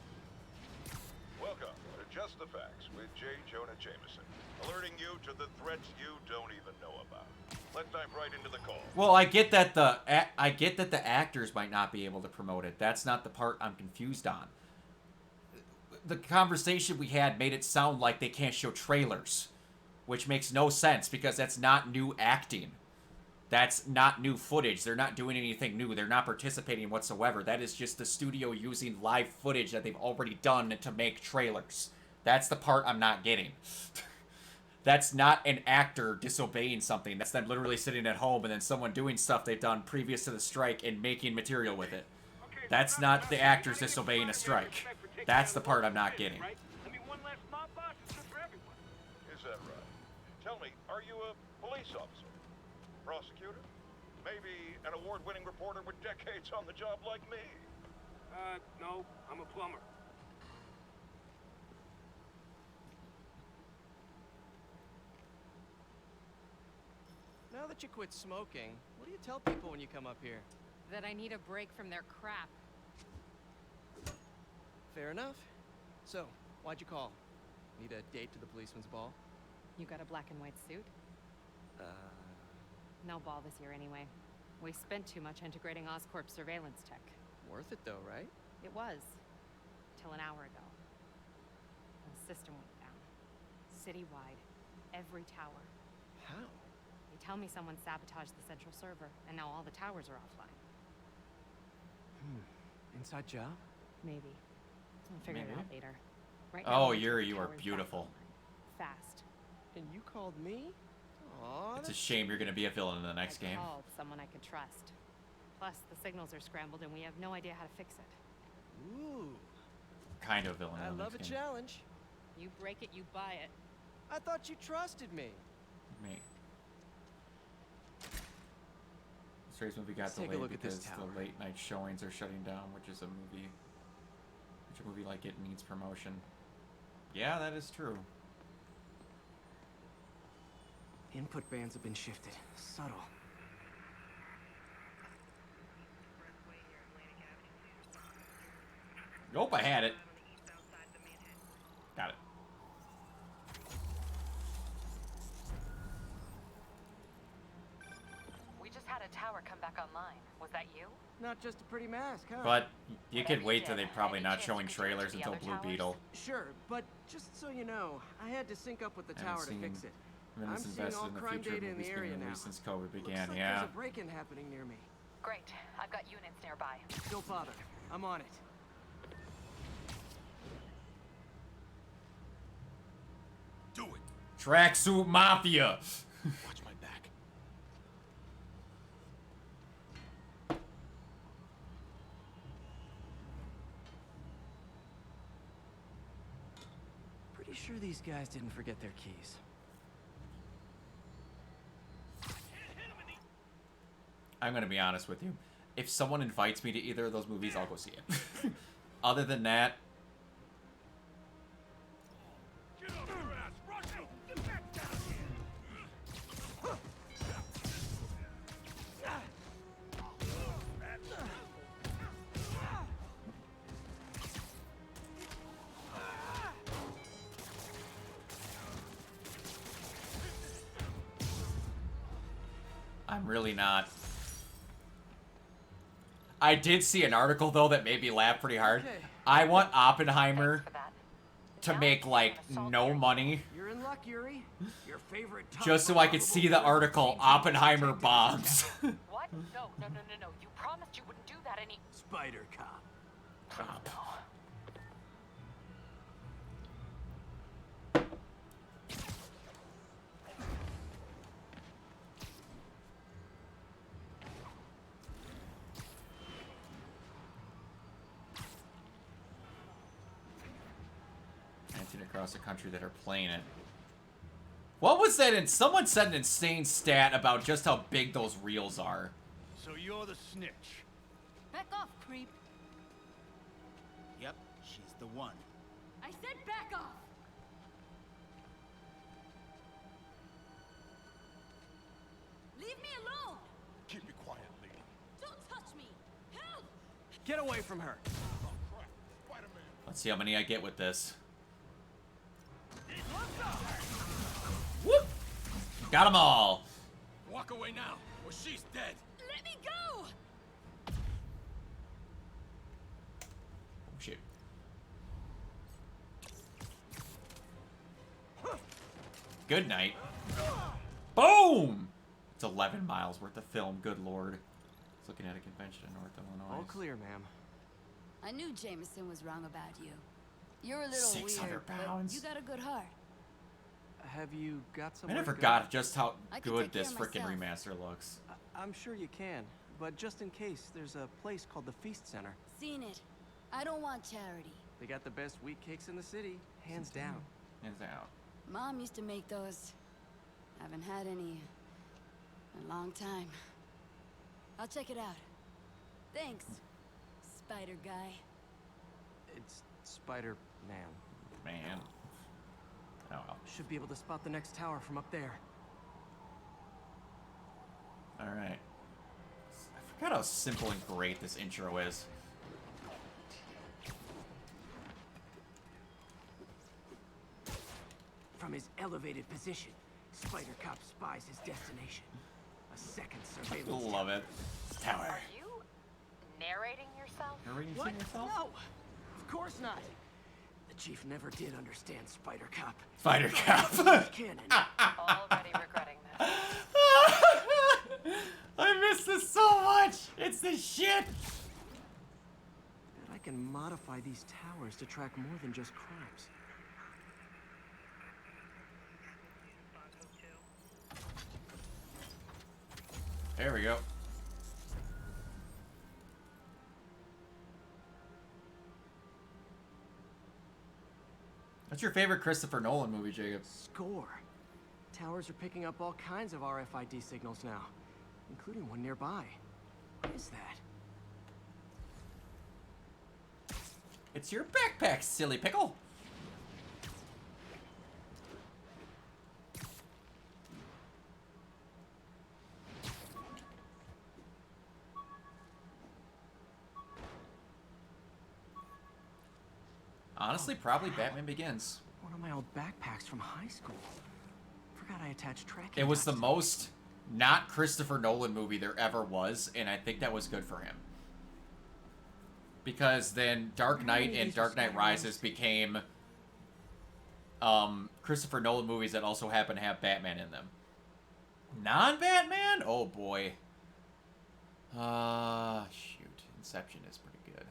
Welcome to Just the Facts with J. Jonah Jameson, alerting you to the threats you don't even know about. Let's dive right into the call. Well, I get that the actors might not be able to promote it. That's not the part I'm confused on. The conversation we had made it sound like they can't show trailers, which makes no sense because that's not new acting. That's not new footage. They're not doing anything new. They're not participating whatsoever. That is just the studio using live footage that they've already done to make trailers. That's the part I'm not getting. That's not an actor disobeying something. That's them literally sitting at home and then someone doing stuff they've done previous to the strike and making material with it. That's not the actors disobeying a strike. That's the part I'm not getting. Is that right? Tell me, are you a police officer? Prosecutor? Maybe an award-winning reporter with decades on the job like me? No, I'm a plumber. Now that you quit smoking, what do you tell people when you come up here? That I need a break from their crap. Fair enough. So, why'd you call? Need a date to the policeman's ball? You got a black and white suit? No ball this year anyway. We spent too much integrating Oscorp surveillance tech. Worth it though, right? It was. Till an hour ago. The system went down. Citywide. Every tower. How? They tell me someone sabotaged the central server, and now all the towers are offline. Inside job? Maybe. I'll figure it Maybe. out later. Right Oh, now, I want Yuri, the you are towers back beautiful. online. Fast. And you called me? Aw, It's a shame you're gonna be a villain in the next game. Called someone I could trust. Plus, the signals are scrambled, and we have no idea how to fix it. Ooh, Kind of villain I in the love a next game. challenge. You break it, you buy it. I thought you trusted me. Me. This race movie got Let's take a delayed look at this because tower. the late night showings are shutting down, which a movie like it needs promotion. Yeah, that is true. Input bands have been shifted. Subtle. Nope, I had it. Got it. We just had a tower come back online. Was that you? Not just a pretty mask, huh? But you could wait till did. they're probably Any not chance showing you could do it to trailers the until other Blue towers? Beetle. Sure, but just so you know, I had to sync up with the I haven't tower to seen fix it. I've been I'm this seeing invested all in the crime future of data in movies the being area now. released since COVID Looks began, like yeah. there's a break-in happening near me. Great. I've got units nearby. Don't bother. I'm on it. Do it. Tracksuit Mafia! Watch my back. Pretty sure these guys didn't forget their keys. I'm gonna be honest with you. If someone invites me to either of those movies, I'll go see it. Other than that, Get off your ass, Russell! Get back down here! I'm really not. I did see an article, though, that made me laugh pretty hard. Okay. I want Oppenheimer Thanks for that. to Now make, I'm like, gonna solve no your- money. You're in luck, Yuri. Your favorite Just so I could see the article, Oppenheimer bombs. What? No. You promised you wouldn't do that any... Spider Cop. Dancing across the country that are playing it. What was that? Someone said an insane stat about just how big those reels are. So you're the snitch. Back off, creep. Yep, she's the one. I said back off. Leave me alone. Keep it quiet, lady. Don't touch me. Help! Get away from her. Oh, crap. Spider-Man. Let's see how many I get with this. Whoop! Got them all. Walk away now, or she's dead. Let me go. Oh, shit. Good night. Boom! It's 11 miles worth of film, good lord. It's looking at a convention in North Illinois. All clear, ma'am. I knew Jameson was wrong about you. You're a little 600 weird, pounds. but you got a good heart. Have you got I somewhere to forgot just how I can good take care this of frickin' myself. remaster looks. I'm sure you can, but just in case, there's a place called the Feast Center. Seen it. I don't want charity. They got the best wheat cakes in the city, hands down. Hands out. Mom used to make those. Haven't had any in a long time. I'll check it out. Thanks, Spider Guy. It's Spider-Man. Man. Oh well. Should be able to spot the next tower from up there. Alright. I forgot how simple and great this intro is. From his elevated position, Spider Cop spies his destination. A second surveillance. Love it. Tower. Are you narrating yourself? Narrating What? yourself? No, of course not. The chief never did understand Spider Cop. Spider Cop. Cannon. Already regretting this. I miss this so much. It's the shit. Bet I can modify these towers to track more than just crimes. There we go. What's your favorite Christopher Nolan movie, Jacob? Score. Towers are picking up all kinds of RFID signals now, including one nearby. What is that? It's your backpack, silly pickle. Honestly, probably Batman Begins. One of my old backpacks from high school. Forgot I attached tracking. It was the dots. most not Christopher Nolan movie there ever was, and I think that was good for him. Because then Dark Knight and Dark Knight Rises became Christopher Nolan movies that also happen to have Batman in them. Non-Batman? Oh boy. Shoot. Inception is pretty good.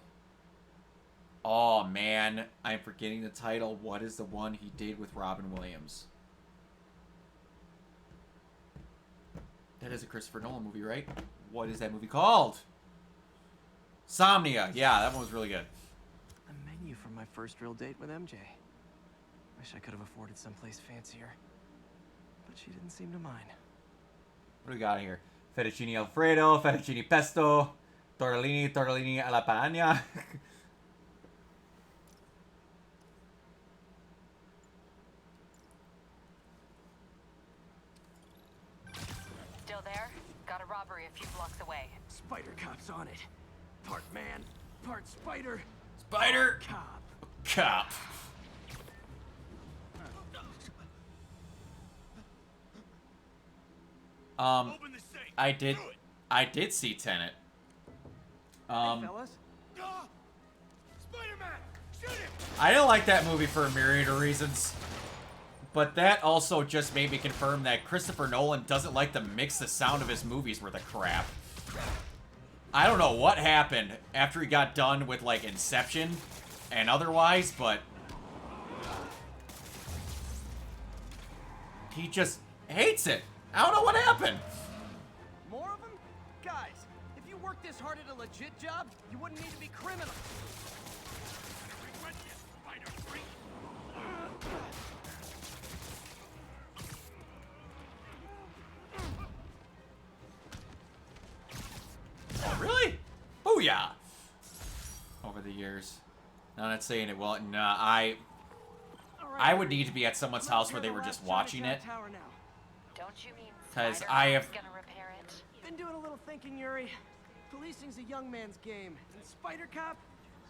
Oh man, I'm forgetting the title. What is the one he did with Robin Williams? That is a Christopher Nolan movie, right? What is that movie called? Somnia. Yeah, that one was really good. A menu from my first real date with MJ. Wish I could have afforded someplace fancier. But she didn't seem to mind. What do we got here? Fettuccine Alfredo, fettuccine pesto, tortellini alla pagna. Still there? Got a robbery a few blocks away. Spider Cop's on it. Part man, part spider. Spider Cop. Cop. Open the safe. I did see Tenet. Hey, fellas. Spider-Man, shoot him! I didn't like that movie for a myriad of reasons. But that also just made me confirm that Christopher Nolan doesn't like to mix the sound of his movies with the crap. I don't know what happened after he got done with, like, Inception and otherwise, but he just hates it. I don't know what happened. More of them? Guys, if you worked this hard at a legit job, you wouldn't need to be criminals. Oh, really? Booyah! Over the years. No, I'm not saying it well. Nah, I would need to be at someone's house where they were just watching it. Don't you mean 'Cause Spider-Man's I have- gonna repair it? Been doing a little thinking, Yuri. Policing's a young man's game, and Spider Cop,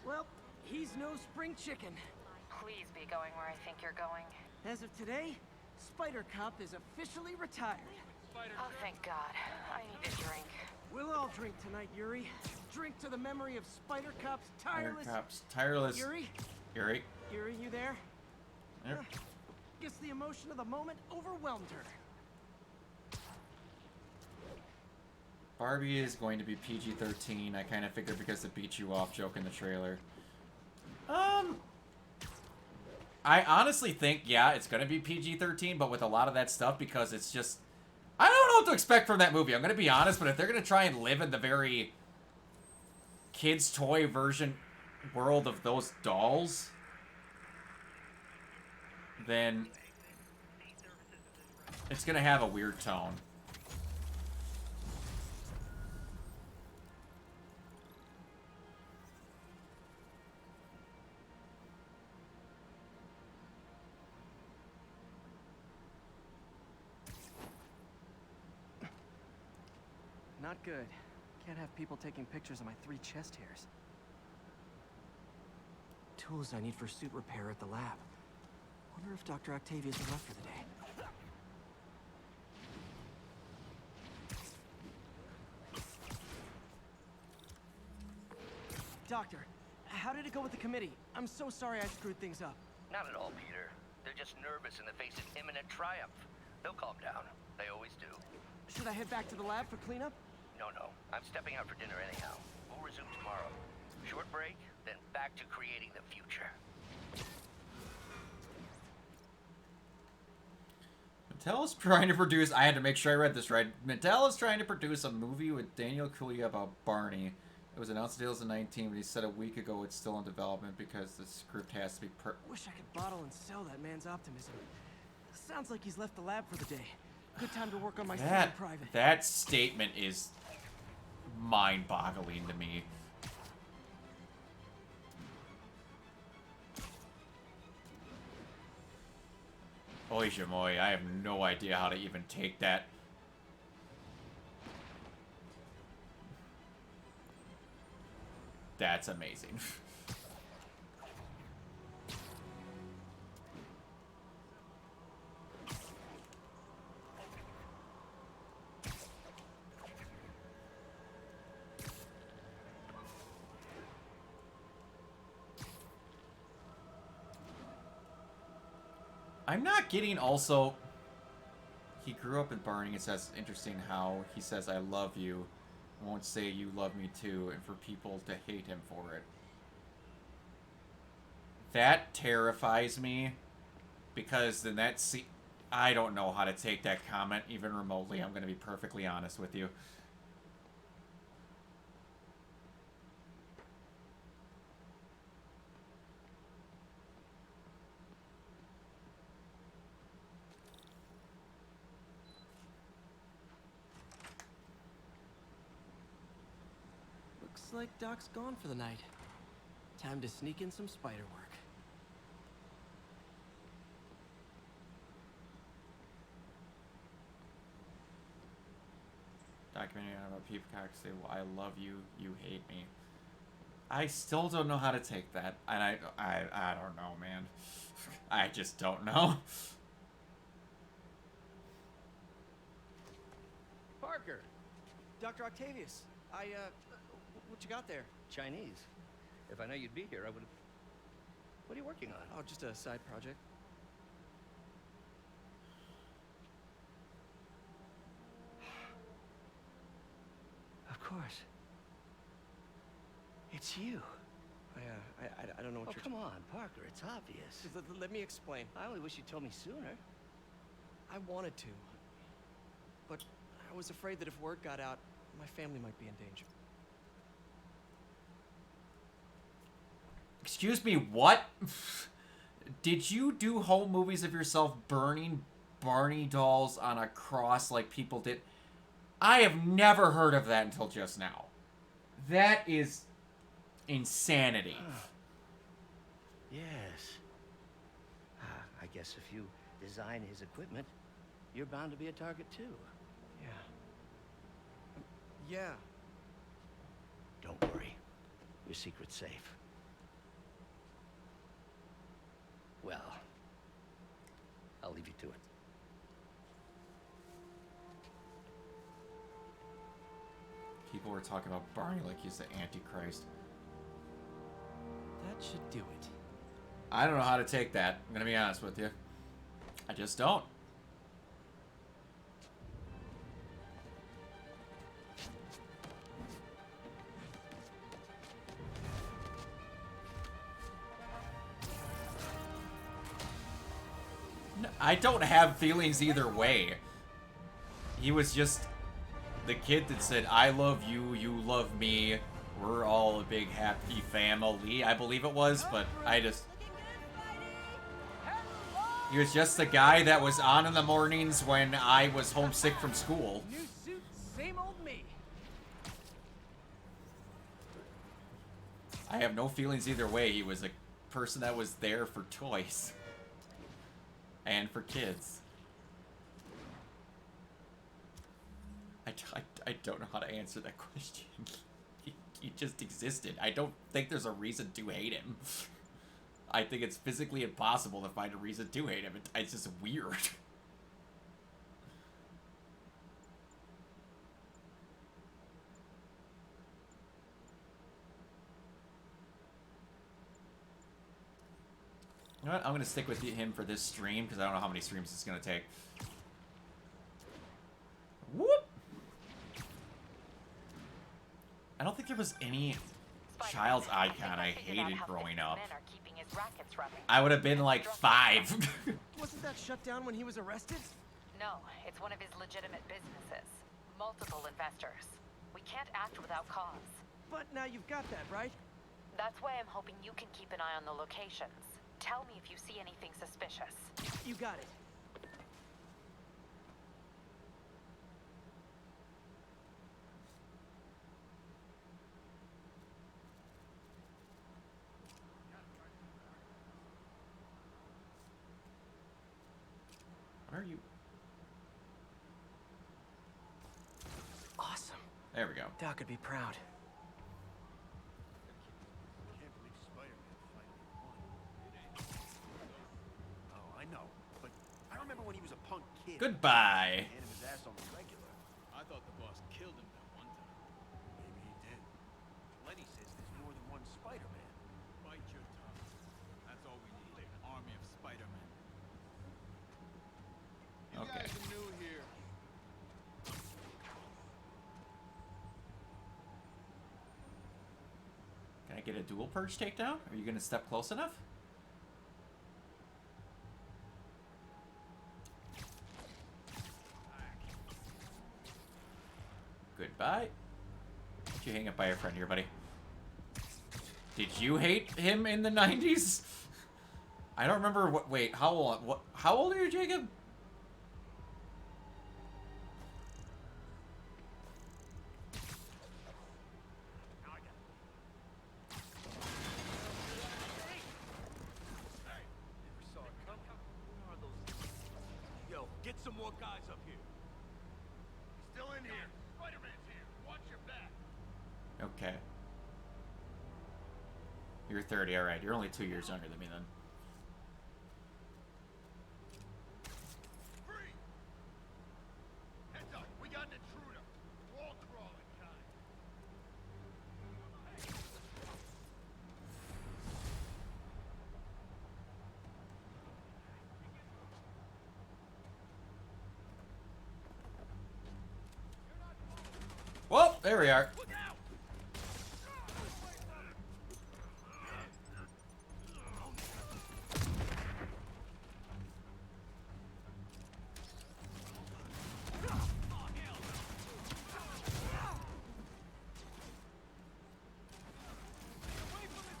well, he's no spring chicken. Please be going where I think you're going. As of today, Spider Cop is officially retired. Oh, thank God. I need a drink. We'll all drink tonight, Yuri. Drink to the memory of Spider Cop's tireless... Tireless. Yuri? Yuri. Yuri, you there? Yep. Guess the emotion of the moment overwhelmed her. Barbie is going to be PG-13. I kind of figured because the beat you off joke in the trailer. I honestly think, yeah, it's going to be PG-13, but with a lot of that stuff, because it's just... I don't know what to expect from that movie. I'm going to be honest, but if they're going to try and live in the very kids' toy version world of those dolls, then it's going to have a weird tone. Not good. Can't have people taking pictures of my 3 chest hairs. Tools I need for suit repair at the lab. Wonder if Dr. Octavius is left for the day. Doctor, how did it go with the committee? I'm so sorry I screwed things up. Not at all, Peter. They're just nervous in the face of imminent triumph. They'll calm down. They always do. Should I head back to the lab for cleanup? No. I'm stepping out for dinner anyhow. We'll resume tomorrow. Short break, then back to creating the future. Mattel's trying to produce... I had to make sure I read this right. Mattel is trying to produce a movie with Daniel Kaluuya about Barney. It was announced in 2019, but he said a week ago it's still in development because the script has to be Wish I could bottle and sell that man's optimism. Sounds like he's left the lab for the day. Good time to work on my stuff in private. That statement is mind-boggling to me. Oy Jamoy, I have no idea how to even take that. That's amazing. I'm not getting also... He grew up in Barney. It says, interesting how he says, I love you. I won't say you love me too, and for people to hate him for it. That terrifies me, because then I don't know how to take that comment even remotely. I'm going to be perfectly honest with you. Looks like Doc's gone for the night. Time to sneak in some spider work. Documentary about Peacock say, well, I love you, you hate me. I still don't know how to take that. And I don't know, man. I just don't know. Parker! Dr. Octavius, what you got there? Chinese. If I know you'd be here, I would have... What are you working on? Oh, just a side project. Of course. It's you. I don't know what Oh, you're... come on, Parker. It's obvious. Let me explain. I only wish you told me sooner. I wanted to. But I was afraid that if word got out, my family might be in danger. Excuse me, what? Did you do home movies of yourself burning Barney dolls on a cross like people did? I have never heard of that until just now. That is insanity. Yes. I guess if you design his equipment, you're bound to be a target too. Yeah. Don't worry. Your secret's safe. Well, I'll leave you to it. People were talking about Barney like he's the Antichrist. That should do it. I don't know how to take that. I'm going to be honest with you. I just don't. I don't have feelings either way. He was just the kid that said, I love you, you love me, we're all a big happy family, I believe it was, but I just... He was just the guy that was on in the mornings when I was homesick from school. New suit, same old me. I have no feelings either way. He was a person that was there for toys. And for kids. I don't know how to answer that question. He just existed. I don't think there's a reason to hate him. I think it's physically impossible to find a reason to hate him. It's just weird. You know what? I'm going to stick with him for this stream because I don't know how many streams it's going to take. Whoop! I don't think there was any child's icon I hated growing up. I would have been like 5. Wasn't that shut down when he was arrested? No, it's one of his legitimate businesses. Multiple investors. We can't act without cause. But now you've got that, right? That's why I'm hoping you can keep an eye on the locations. Tell me if you see anything suspicious. You got it. Where are you? Awesome. There we go. Doc could be proud. Can't believe Spider-Man finally won. Oh, I know, but I remember when he was a punk kid. Goodbye. Handing his ass on the regular. I thought the boss killed him that one time. Maybe he did. Lenny says there's more than one Spider-Man. Bite your tongue. That's all we need. An army of Spider-Men. You Okay. guys are new here. Can I get a dual purge takedown? Are you going to step close enough? Goodbye. Why'd you hang up by your friend here, buddy? Did you hate him in the 90s? I don't remember what... Wait, how old are you, Jacob? Yo, get some more guys up here. He's still in here. Spider-Man's here. Watch your back. Okay. You're 30, alright. You're only 2 years younger than me then. Free! Heads up, we got an intruder. Wall crawling kind. Whoa, there we are. Look out!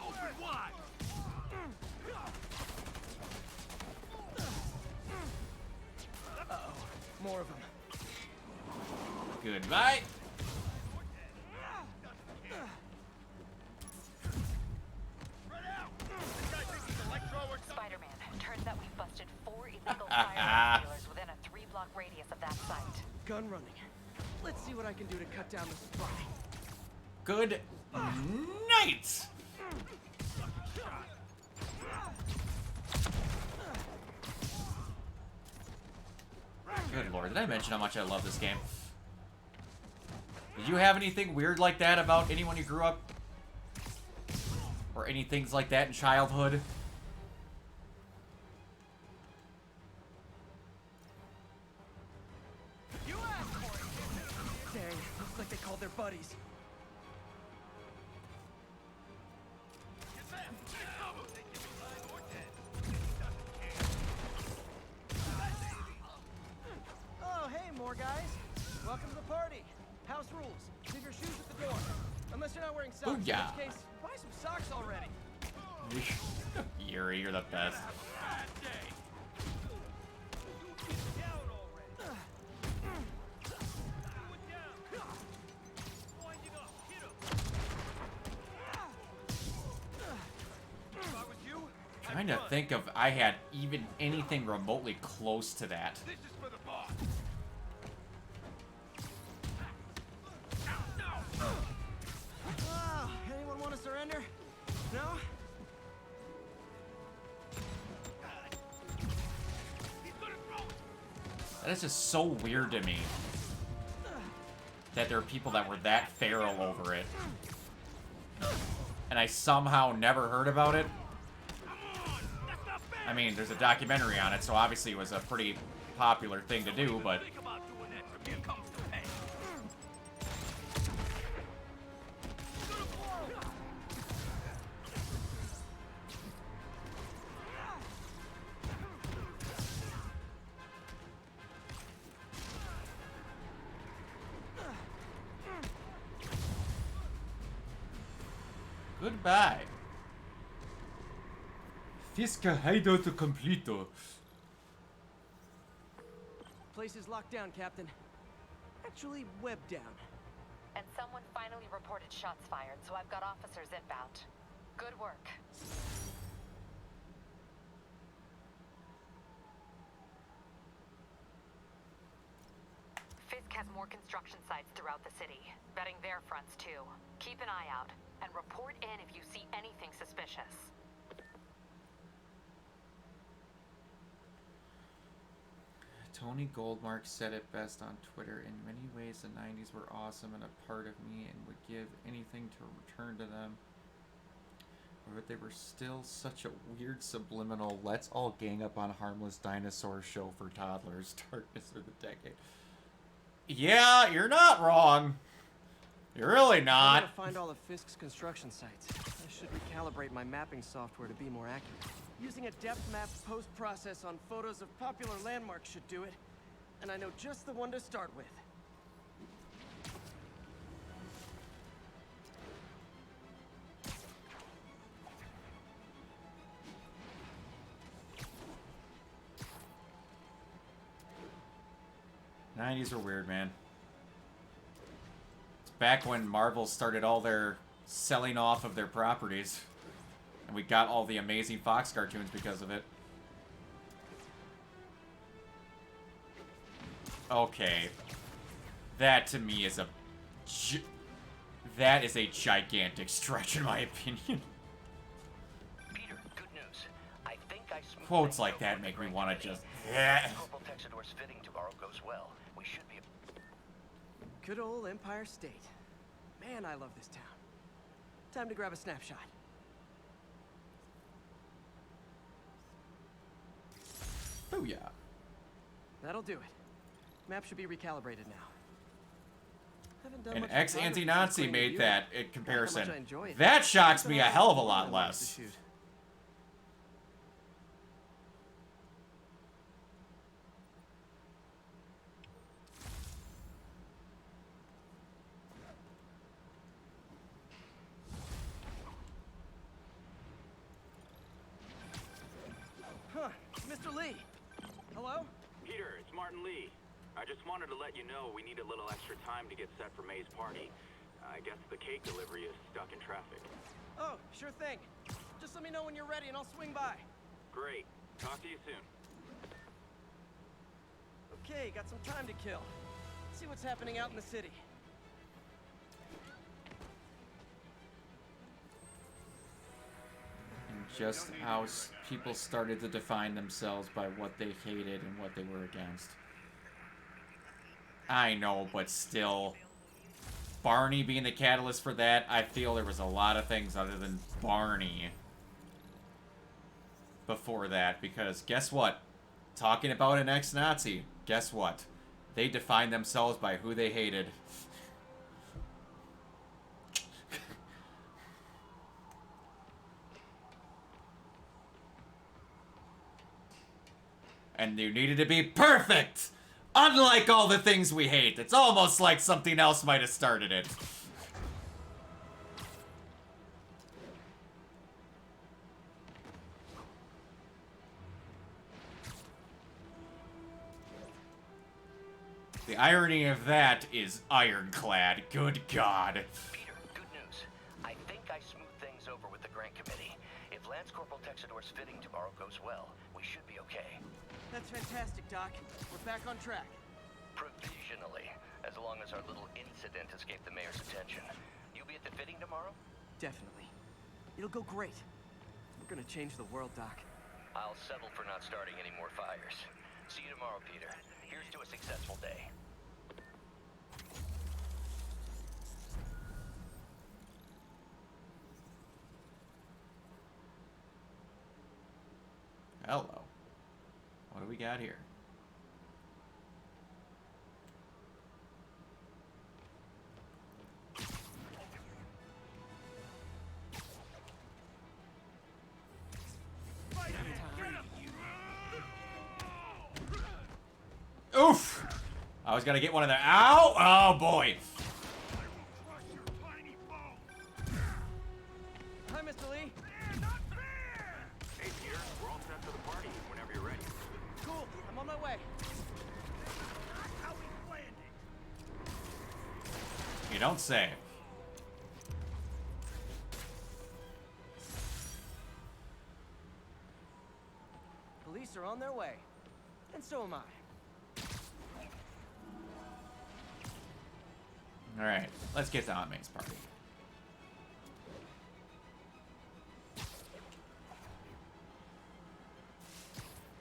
Open wide! Uh-oh. More of them. Goodbye. Spider-Man, turns out we've busted 4 illegal firearms dealers within a 3-block radius of that site. Gun running. Let's see what I can do to cut down the supply. Good night. Good lord, did I mention how much I love this game? Did you have anything weird like that about anyone you grew up? Or any things like that in childhood? You asked for it. Dang, looks like they called their buddies. Get back! Get cover! They can be alive or dead. He doesn't care. Welcome to the party. House rules. Leave your shoes at the door. Unless you're not wearing socks. Booyah. In which case, buy some socks already. Yuri, you're the best. Trying to think if I had even anything remotely close to that. This is for the boss. Anyone want to surrender? No? That is just so weird to me. That there are people that were that feral over it. And I somehow never heard about it. I mean, there's a documentary on it, so obviously it was a pretty popular thing to do, but... Goodbye. Fiska hideout completo. Place is locked down, Captain. Actually, webbed down. And someone finally reported shots fired, so I've got officers inbound. Good work. Fisk has more construction sites throughout the city, betting their fronts too. Keep an eye out, and report in if you see anything suspicious. Tony Goldmark said it best on Twitter. In many ways, the 90s were awesome and a part of me and would give anything to return to them. But they were still such a weird subliminal, let's all gang up on harmless dinosaur show for toddlers, darkness of the decade. Yeah, you're not wrong. You're really not. I'm gonna find all of Fisk's construction sites. I should recalibrate my mapping software to be more accurate. Using a depth map post-process on photos of popular landmarks should do it. And I know just the one to start with. '90s were weird, man. It's back when Marvel started all their selling off of their properties. And we got all the amazing Fox cartoons because of it. Okay. That to me is that is a gigantic stretch in my opinion. Peter, good news. I think I smoothed Quotes things like over that with make the me grain want to today. just... Corporal Texador's fitting tomorrow goes well. We should be... Good old Empire State. Man, I love this town. Time to grab a snapshot. Oh yeah. That'll do it. Map should be recalibrated now. Haven't done An much ex-anti-Nazi photography made you. that in How much comparison. I enjoy it. That shocks But me I a hell of a wanted lot to less. shoot. Huh, Mr. Lee. Hello? Peter, it's Martin Lee. I just wanted to let you know we need a little extra time to get set for May's party. I guess the cake delivery is stuck in traffic. Oh, sure thing. Just let me know when you're ready and I'll swing by. Great. Talk to you soon. Okay, got some time to kill. Let's see what's happening out in the city. And just how people started to define themselves by what they hated and what they were against. I know, but still. Barney being the catalyst for that, I feel there was a lot of things other than Barney before that, because guess what? Talking about an ex-Nazi, guess what? They defined themselves by who they hated. And you needed to be perfect! Unlike all the things we hate, it's almost like something else might have started it. The irony of that is ironclad. Good God. Peter, good news. I think I smoothed things over with the grant committee. If Lance Corporal Texador's fitting tomorrow goes well, we should be okay. That's fantastic, Doc. We're back on track. Provisionally, as long as our little incident escaped the mayor's attention. You'll be at the fitting tomorrow? Definitely. It'll go great. We're gonna change the world, Doc. I'll settle for not starting any more fires. See you tomorrow, Peter. Here's to a successful day. Hello. What do we got here? Oof! I was gonna get one of them. Ow! Oh boy! Hi, Mr. Lee. Hey, Peter, we're all set for the party whenever you're ready. Cool. I'm on my way. You don't say. Police are on their way. And so am I. Alright, let's get to Aunt May's party.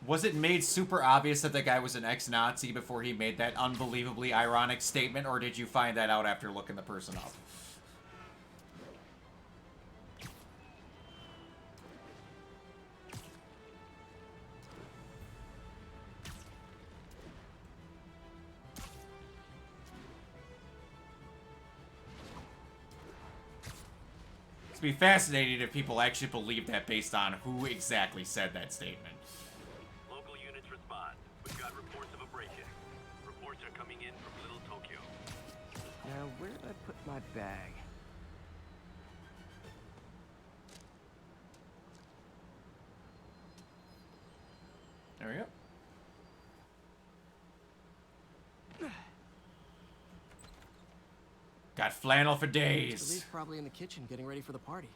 Was it made super obvious that the guy was an ex-Nazi before he made that unbelievably ironic statement, or did you find that out after looking the person up? It'd be fascinating if people actually believe that based on who exactly said that statement. Local units respond. We've got reports of a break-in. Reports are coming in from Little Tokyo. Now, where did I put my bag? There we go. Got flannel for days. Lee's probably in the kitchen getting ready for the party.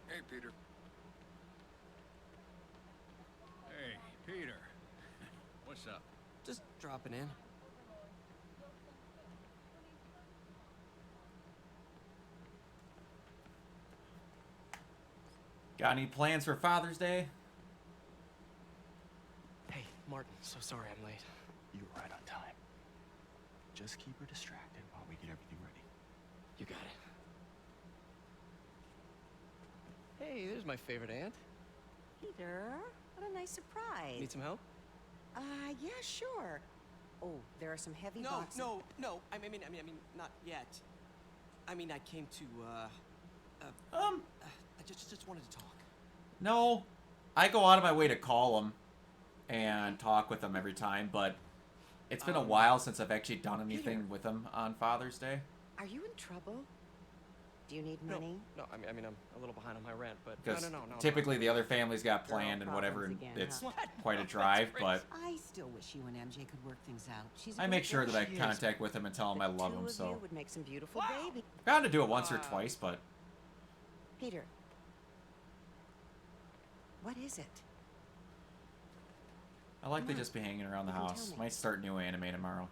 Hey, Peter. Hey, Peter. What's up? Just dropping in. Got any plans for Father's Day? Hey, Martin, so sorry I'm late. You were right on time. Just keep her distracted while we get everything ready. You got it. Hey, there's my favorite aunt. Peter, what a nice surprise. Need some help? Yeah, sure. Oh, there are some heavy boxes. No, I mean, not yet. I mean, I came to, I just wanted to talk. No. I go out of my way to call him and talk with him every time, but it's been a while since I've actually done anything with him on Father's Day. Are you in trouble? Do you need money? No, I mean, I'm a little behind on my rent, but Because no. typically the other family's got planned and whatever, and it's quite a drive, but I still wish you and MJ could work things out. She's a I great make sure girl. that I She is. contact with him and tell him I love Two him, of so. you would make some beautiful baby. I've gotten to do it once or twice, but Peter, what is it? I like to just be hanging around the You can house. tell me. Might start new anime tomorrow.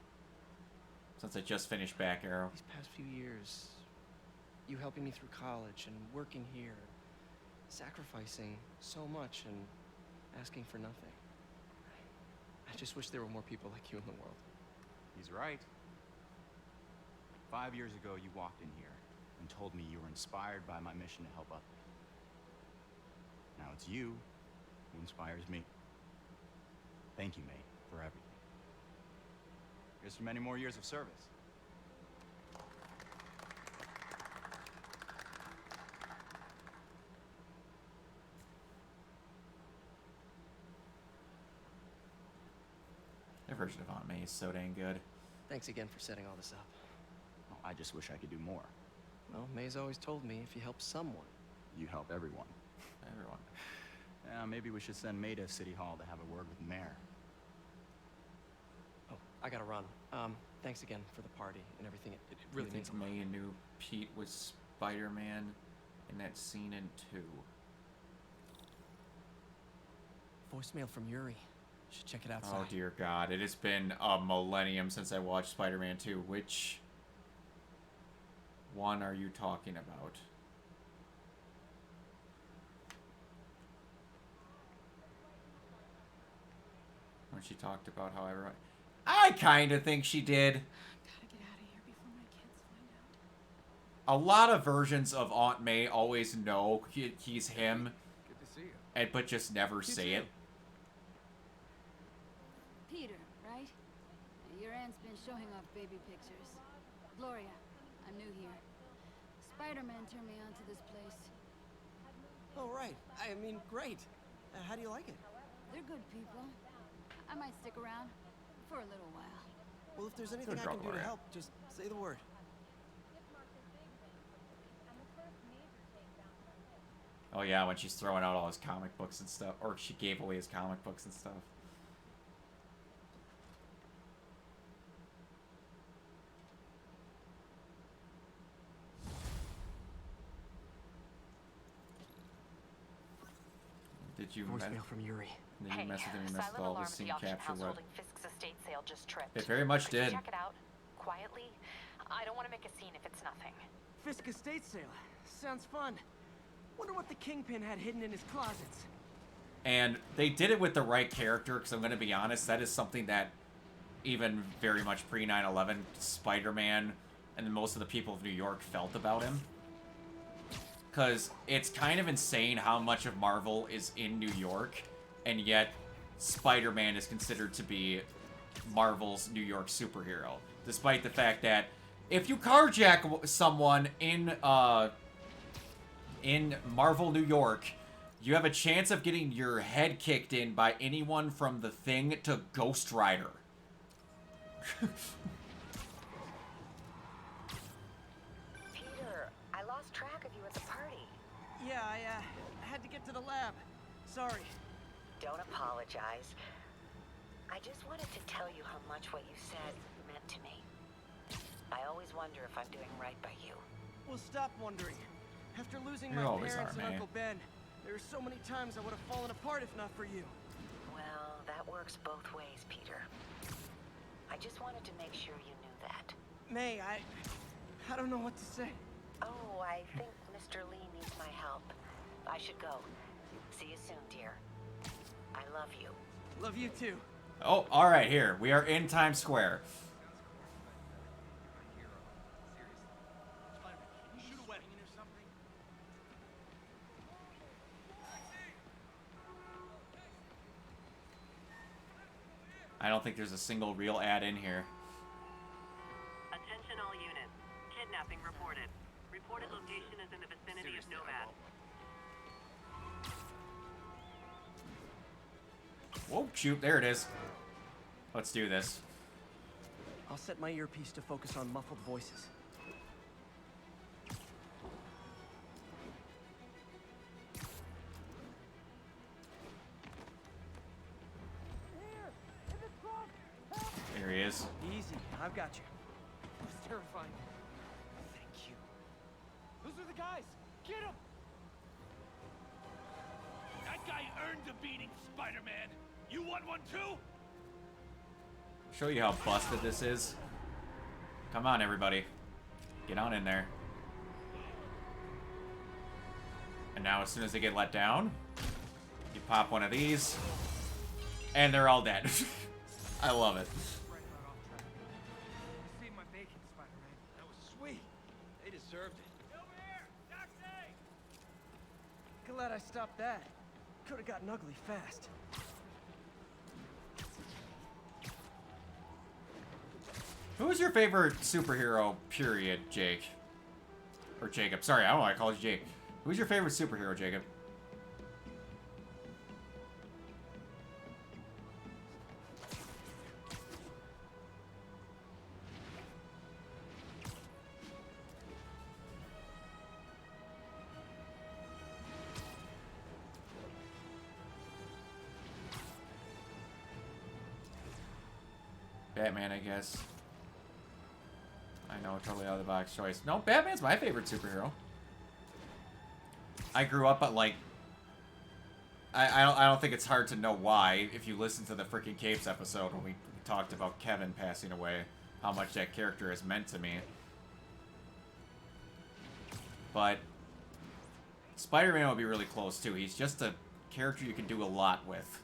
Since I just finished Back Arrow. These past few years, you helping me through college and working here, sacrificing so much and asking for nothing. I just wish there were more people like you in the world. He's right. 5 years ago, you walked in here and told me you were inspired by my mission to help others. Now it's you who inspires me. Thank you, mate, for everything. Here's to many more years of service. version of Aunt May is so dang good. Thanks again for setting all this up. Oh, I just wish I could do more. Well, May's always told me if you help someone, You help everyone. Everyone. Yeah, maybe we should send May to City Hall to have a word with the mayor. Oh, I gotta run. Thanks again for the party and everything. It really means a lot. May knew Pete was Spider-Man in that scene in 2. Voicemail from Yuri. Should check it outside. Oh dear God, it has been a millennium since I watched Spider-Man 2. Which one are you talking about? When she talked about how everyone... I kind of think she did. Gotta get out of here before my kids find out. A lot of versions of Aunt May always know he's him, Good to see you. but just never say it. Peter, right? Your aunt's been showing off baby pictures. Gloria, I'm new here. Spider-Man turned me on to this place. Oh, right. I mean, great. How do you like it? They're good people. I might stick around for a little while. Well, if there's anything I can do to help, just say the word. Oh yeah, when she's throwing out all his comic books and stuff, or she gave away his comic books and stuff. Did you Voicemail from Yuri. Did you mess with him? You messed with all the scene capture house what? holding Fisk's estate sale just tripped. It very much Could you did. check it out quietly? I don't want to make a scene if it's nothing. Fisk estate sale. Sounds fun. Wonder what the Kingpin had hidden in his closets. And they did it with the right character, because I'm going to be honest, that is something that even very much pre 9/11 Spider-Man and most of the people of New York felt about him. Because it's kind of insane how much of Marvel is in New York, and yet Spider-Man is considered to be Marvel's New York superhero. Despite the fact that if you carjack someone in Marvel New York, you have a chance of getting your head kicked in by anyone from The Thing to Ghost Rider. Peter, I lost track of you at the party. Yeah, I had to get to the lab. Sorry. Don't apologize. I just wanted to tell you how much what you said meant to me. I always wonder if I'm doing right by you. Well, stop wondering. After losing You my always parents are, and man. Uncle Ben, there were so many times I would have fallen apart if not for you. Well, that works both ways, Peter. I just wanted to make sure you knew that. May, I don't know what to say. Oh, I think Mr. Lee needs my help. I should go. See you soon, dear. I love you. Love you too. Oh, alright, here. We are in Times Square. Spider-Man, can you shoot a wedding or something? I don't think there's a single real ad in here. Attention all units. Kidnapping reported. Reported location is in the vicinity of Nomad. Whoa, shoot, there it is. Let's do this. I'll set my earpiece to focus on muffled voices. Here he is. Easy, I've got you. It was terrifying. Thank you. Those are the guys! Get them! That guy earned a beating, Spider-Man! You want one too? Show you how busted this is. Come on, everybody. Get on in there. And now as soon as they get let down, you pop one of these, and they're all dead. I love it. You saved my bacon, Spider-Man. That was sweet. They deserved it. Over here! Taxi! Glad I stopped that. Could have gotten ugly fast. Who's your favorite superhero, period, Jake? Or Jacob. Sorry, I don't know why I called you Jake. Who's your favorite superhero, Jacob? Batman, I guess. I know, totally out of the box choice. No, Batman's my favorite superhero. I grew up at, like... I don't think it's hard to know why, if you listen to the freaking Capes episode when we talked about Kevin passing away, how much that character has meant to me. But Spider-Man would be really close, too. He's just a character you can do a lot with.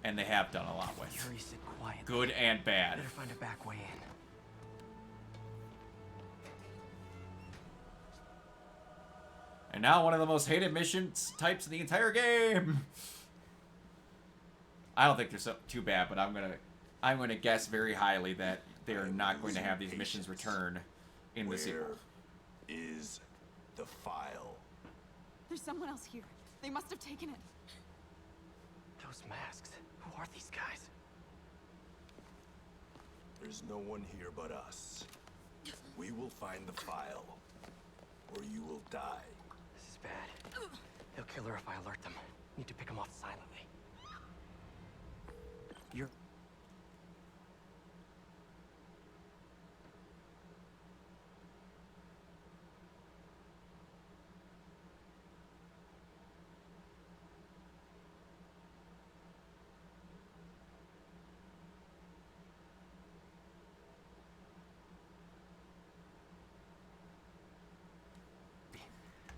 And they have done a lot with. Yuri, sit quietly. Good and bad. Better find a back way in. And now one of the most hated mission types in the entire game. I don't think they're too bad, but I'm gonna guess very highly that they are not going to have these missions return in the sequel. Where is the file? There's someone else here. They must have taken it. Those masks. Who are these guys? There's no one here but us. We will find the file, or you will die. This is bad. They'll kill her if I alert them. Need to pick them off silently. You're...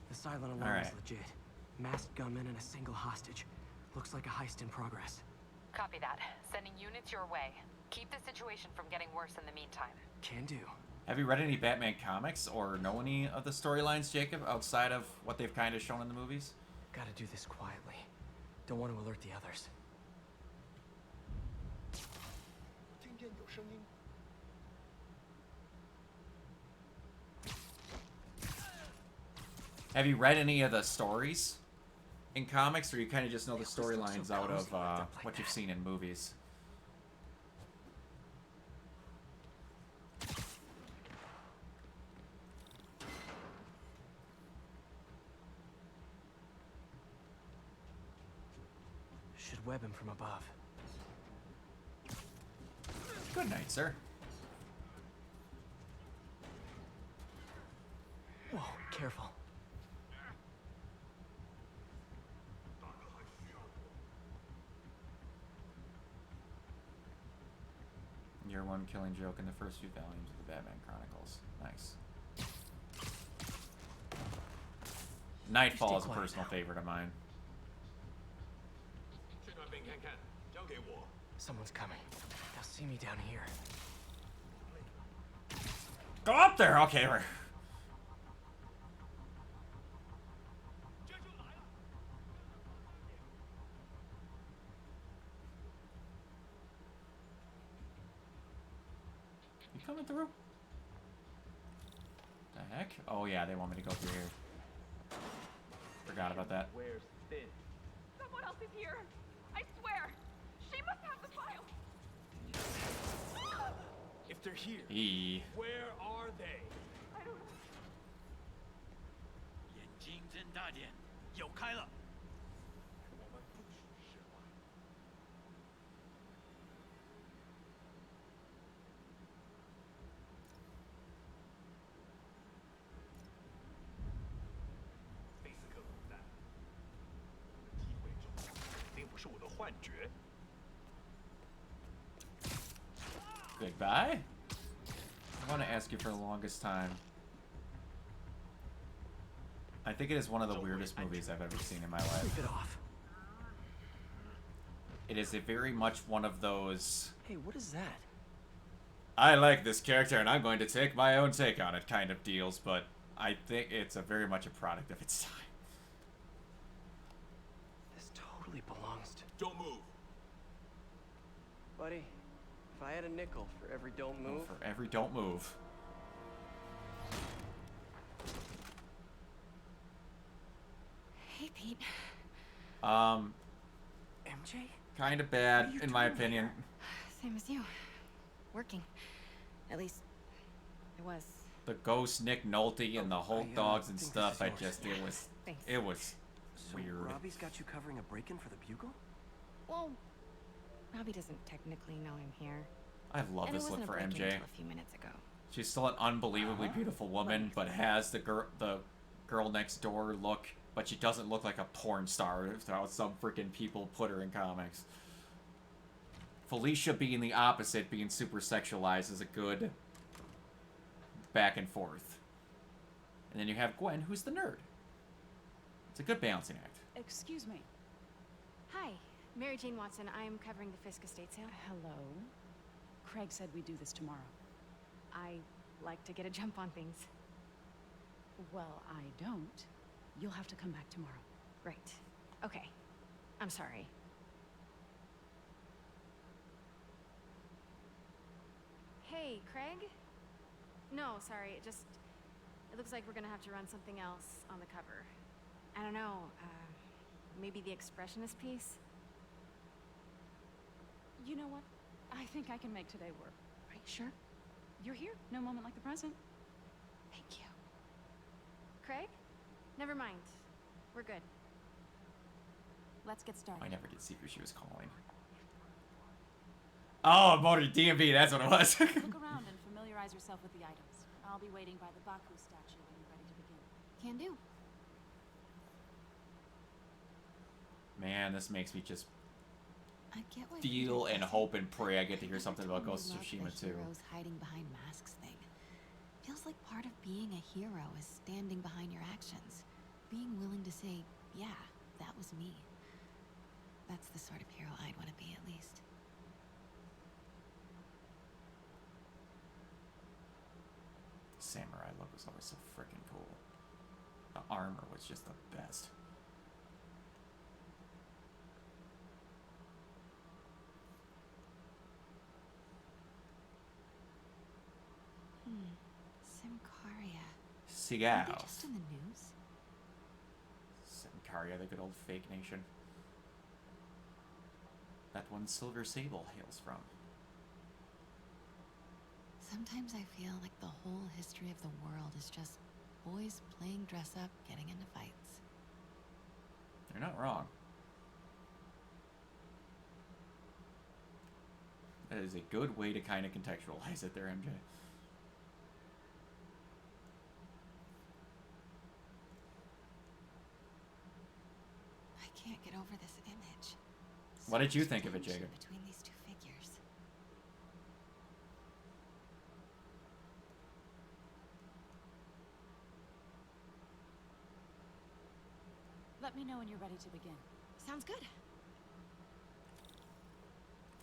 The silent alarm is legit. Masked gunmen and a single hostage. Looks like a heist in progress. Copy that. Sending units your way. Keep the situation from getting worse in the meantime. Can do. Have you read any Batman comics or know any of the storylines, Jacob, outside of what they've kind of shown in the movies? Gotta do this quietly. Don't want to alert the others. Have you read any of the stories in comics, or you kind of just know the storylines out of what you've seen in movies? Should web him from above. Good night, sir. Whoa, careful. Year one killing joke in the first few volumes of the Batman Chronicles. Nice. Nightfall is a personal favorite of mine. Someone's coming. They'll see me down here. Go up there! Okay, we're... You coming through? The heck? Oh yeah, they want me to go through here. Forgot about that. Where's Thin? Someone else is here. I swear. She must have the file. If they're here, where are they? I don't know. 眼睛睁大点，有开了。我们不许失望。菲斯克滚蛋！机会中，肯定不是我的幻觉。 Goodbye? I want to ask you for the longest time. I think it is one of the weirdest movies I've ever seen in my life. Sleep it off. It is a very much one of those... Hey, what is that? I like this character and I'm going to take my own take on it kind of deals, but I think it's a very much a product of its time. This totally belongs to... Don't move. Buddy, if I had a nickel for every don't move... For every don't move. Hey, Pete. MJ? Kind of bad, in my opinion. Same as you. Working. At least, it was. The ghost Nick Nolte and the Hulk dogs and stuff, it was So weird. Robbie's got you covering a break-in for the Bugle? Well, Robbie doesn't technically know I'm here. I love And this it look wasn't for a break-in MJ. until a few minutes ago. She's still an unbelievably beautiful woman, but has the girl next door look, but she doesn't look like a porn star how some freaking people put her in comics. Felicia being the opposite, being super sexualized, is a good back and forth. And then you have Gwen, who's the nerd. It's a good balancing act. Excuse me. Hi, Mary Jane Watson. I'm covering the Fisk estate sale. Hello. Craig said we'd do this tomorrow. I like to get a jump on things. Well, I don't. You'll have to come back tomorrow. Right. Okay. I'm sorry. Hey, Craig? No, sorry. It looks like we're gonna have to run something else on the cover. I don't know, maybe the expressionist piece? You know what? I think I can make today work. Are you sure? You're here. No moment like the present. Thank you. Craig? Never mind. We're good. Let's get started. I never did see who she was calling. Oh, Motor DMV, that's what it was. Look around and familiarize yourself with the items. I'll be waiting by the Baku statue when you're ready to begin. Can do. Man, this makes me just I get why feel Peter and does it. hope and pray I get to hear Never something about totally Ghost of love Tsushima the too. heroes hiding behind masks thing. Feels like part of being a hero is standing behind your actions. Being willing to say, yeah, that was me. That's the sort of hero I'd want to be, at least. Samurai look was always so freaking cool. The armor was just the best. Simcaria. Are they Sigao. just in the news? Simcaria, the good old fake nation. That one Silver Sable hails from. Sometimes I feel like the whole history of the world is just boys playing dress up, getting into fights. You're not wrong. That is a good way to kind of contextualize it there, MJ. I can't get over this image. What did you much think of it, tension Jacob? Between these two figures. Let me know when you're ready to begin. Sounds good.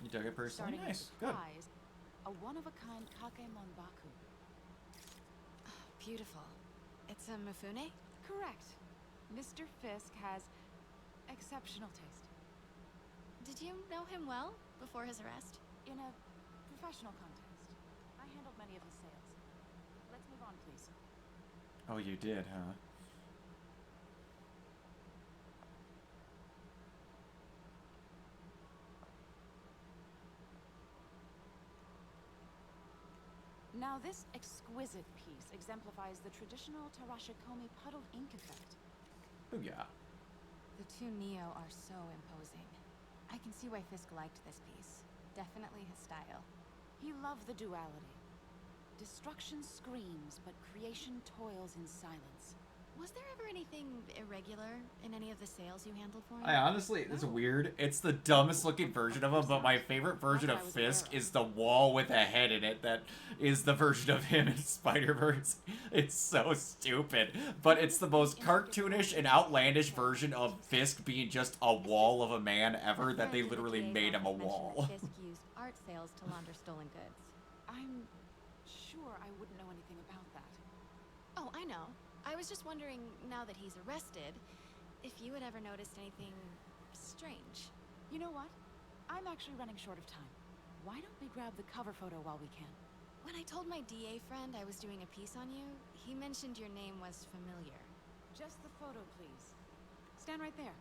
You dug it personally? Starting Nice. with the Good. prize, a one-of-a-kind Kakemon Baku. Beautiful. It's a Mifune? Correct. Mr. Fisk has exceptional taste. Did you know him well before his arrest? In a professional context, I handled many of his sales. Let's move on, please. Oh, you did, huh? Now, this exquisite piece exemplifies the traditional Tarashikomi puddled ink effect. Oh, yeah. The two Neo are so imposing. I can see why Fisk liked this piece. Definitely his style. He loved the duality. Destruction screams, but creation toils in silence. Was there ever anything irregular in any of the sales you handled for him? I honestly, it's weird. It's the dumbest looking version of him, but my favorite version of Fisk is the wall with a head in it that is the version of him in Spider-Verse. It's so stupid, but it's the most cartoonish and outlandish version of Fisk being just a wall of a man ever that they literally made him a wall. Fisk used art sales to launder stolen goods. I'm sure I wouldn't know anything about that. Oh, I know. I was just wondering, now that he's arrested, if you had ever noticed anything strange. You know what? I'm actually running short of time. Why don't we grab the cover photo while we can? When I told my DA friend I was doing a piece on you, he mentioned your name was familiar. Just the photo, please. Stand right there.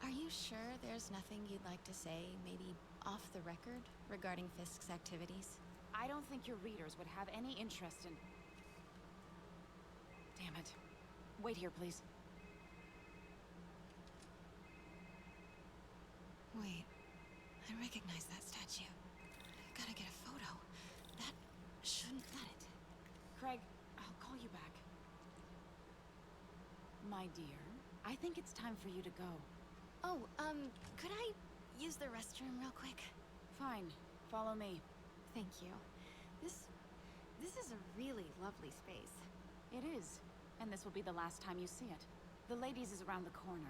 Are you sure there's nothing you'd like to say, maybe off the record, regarding Fisk's activities? I don't think your readers would have any interest in... Damn it. Wait here, please. Wait, call you back. My dear, I think it's time for you to go. Oh, could I use the restroom real quick? Fine. Follow me. Thank you. This is a really lovely space. It is. And this will be the last time you see it. The ladies is around the corner.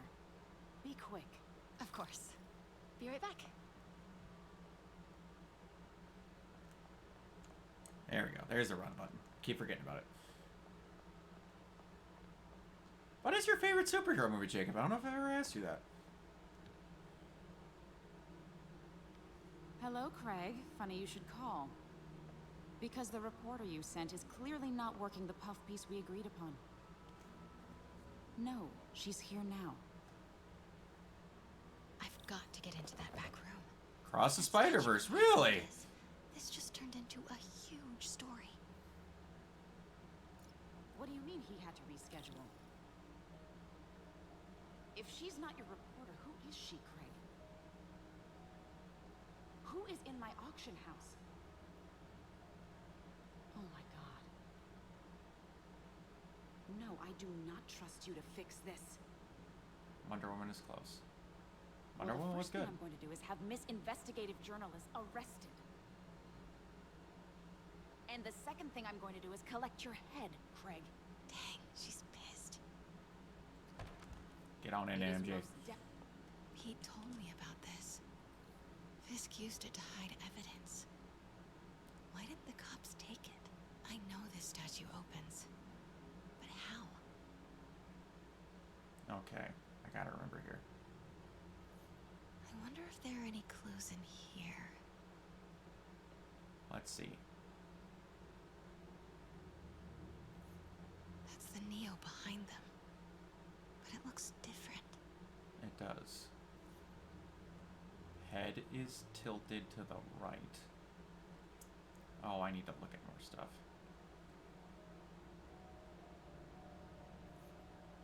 Be quick. Of course. Be right back. There we go. There's the run button. Keep forgetting about it. What is your favorite superhero movie, Jacob? I don't know if I've ever asked you that. Hello, Craig. Funny you should call. Because the reporter you sent is clearly not working the puff piece we agreed upon. No, she's here now. I've got to get into that back room. Cross the Spider-Verse, really? This just turned into a huge story. What do you mean he had to reschedule? If she's not your reporter, who is she, Craig? Who is in my auction house? Oh my god. No, I do not trust you to fix this. Wonder Woman is close. Well, Wonder Woman the was first thing good. I'm going to do is have Miss Investigative Journalist arrested. And the second thing I'm going to do is collect your head, Craig. Dang, she's pissed. Get on in, It is MJ. most Pete told me about this. Fisk used it to hide evidence. Why didn't the cops take it? I know this statue opens. But how? Okay, I gotta remember here. I wonder if there are any clues in here. Let's see. That's the Neo behind them. But it looks different. It does. Head is tilted to the right. Oh, I need to look at more stuff.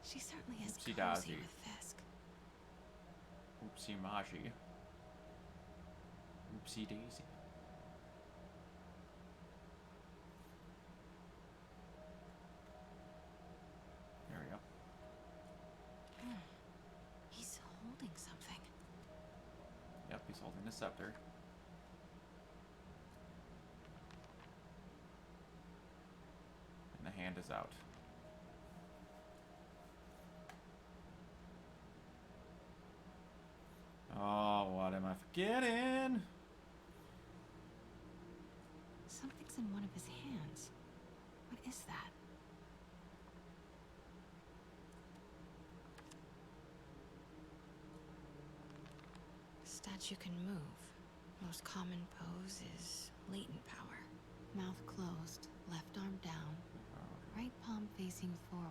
She certainly is Oopsie cozy daisy. with Fisk. Oopsie maji. Oopsie daisy. There we go. He's holding something. Yep, he's holding the scepter. And the hand is out. Oh, what am I forgetting? Something's in one of his hands. What is that? Statue can move. Most common pose is latent power. Mouth closed, left arm down, right palm facing forward.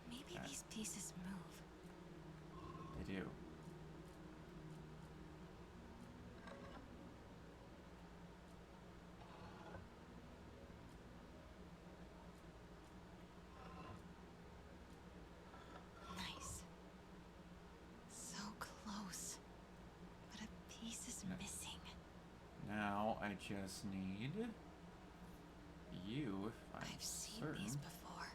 Maybe these pieces move. They do. Nice. So close. But a piece is missing. Now I just need you, if I'm I've seen certain. these before.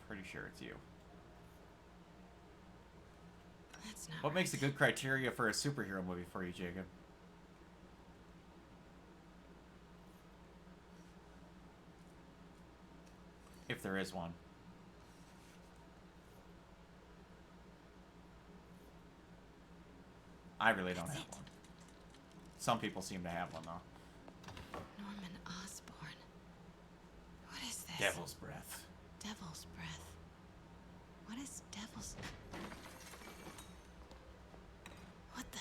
Pretty sure it's you. That's not What makes a good criteria for a superhero movie for you, Jacob? If there is one. I really don't have one. Some people seem to have one, though. Norman Osborn. What is this? Devil's breath. Devil's breath. What is devil's... What the...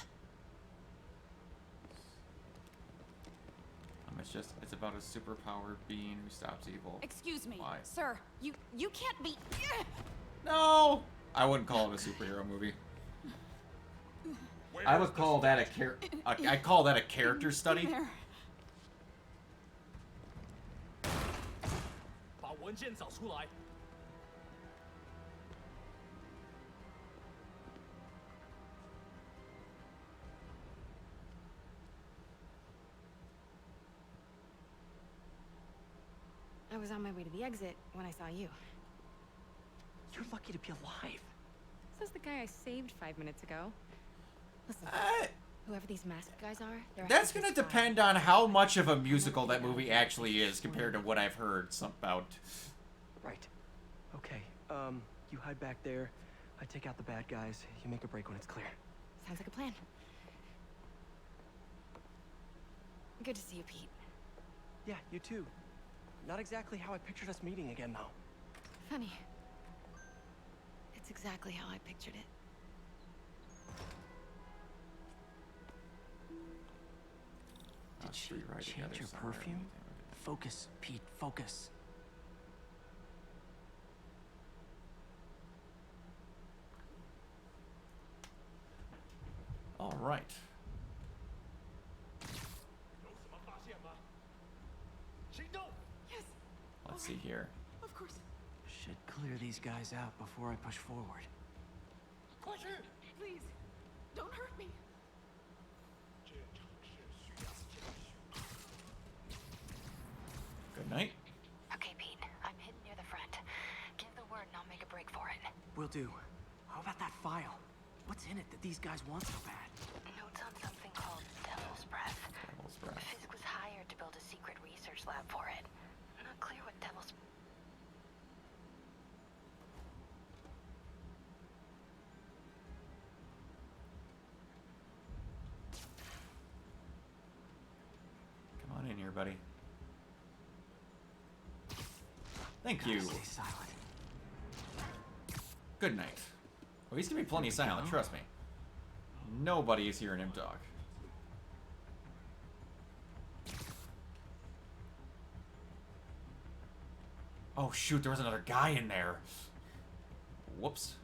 It's about a superpowered being who stops evil. Excuse me, Why? sir. You can't be. No! I wouldn't call it a superhero movie. I would call that I call that a character study. There. 文件找出来。 I was on my way to the exit when I saw you. You're lucky to be alive. Says the guy I saved 5 minutes ago. Listen, whoever these masked guys are, they're That's gonna depend on how much of a musical that movie actually is compared to what I've heard about. Right. Okay. You hide back there. I take out the bad guys. You make a break when it's clear. Sounds like a plan. Good to see you, Pete. Yeah, you too. Not exactly how I pictured us meeting again, though. Funny. It's exactly how I pictured it. Did she change her perfume? Focus, Pete, focus. All right. Yes. Let's see here. Of course. Should clear these guys out before I push forward. Please, don't hurt me. Good night. Okay, Pete. I'm hidden near the front. Give the word and I'll make a break for it. Will do. How about that file? What's in it that these guys want so bad? Notes on something called Devil's Breath. Devil's Breath. Fisk was hired to build a secret research lab for it. Not clear what Devil's... Come on in here, buddy. Thank you. Stay silent. Good night. Well, he's gonna be plenty silent, trust me. Nobody is hearing him talk. Oh shoot, there was another guy in there. Whoops.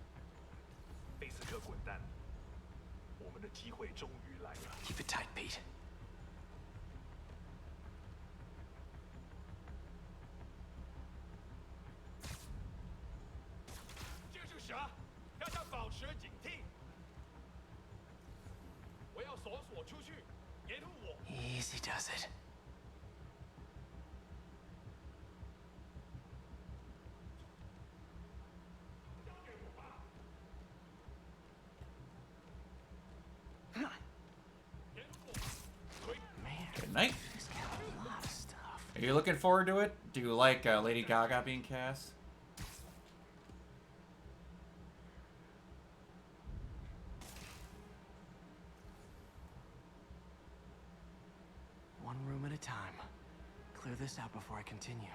Keep it tight, Pete. Easy does it. Good night. He's got a lot of stuff. Are you looking forward to it? Do you like Lady Gaga being cast? One room at a time. Clear this out before I continue.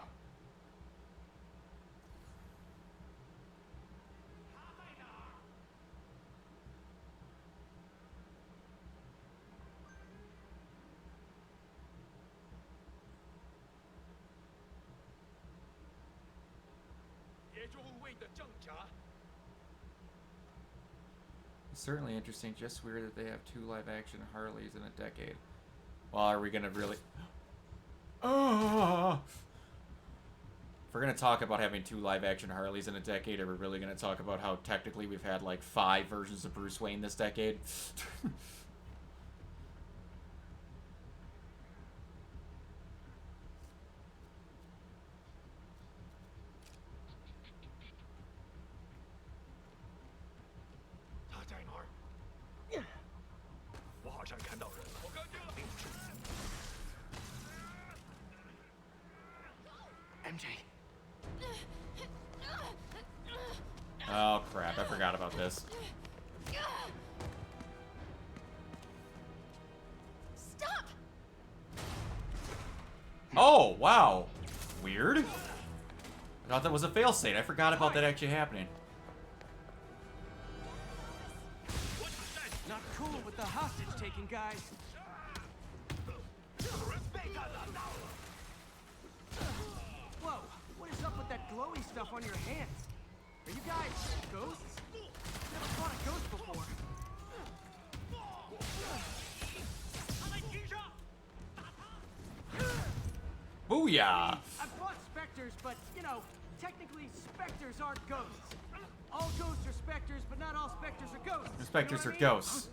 It's certainly interesting. Just weird that they have 2 live-action Harleys in a decade. Well, are we gonna really... Oh! If we're gonna talk about having 2 live-action Harleys in a decade, are we really gonna talk about how technically we've had like 5 versions of Bruce Wayne this decade? MJ. Oh crap, I forgot about this. Stop! Oh, wow. Weird. I thought that was a failsafe. I forgot about that actually happening. Not cool with the hostage-taking guys. Whoa, what is up with that glowy stuff on your hands? Are you guys ghosts? Never fought a ghost before. Booyah! I've fought specters, but, you know, technically, specters aren't ghosts. All ghosts are specters, but not all specters are ghosts. The specters You are know what I mean? ghosts.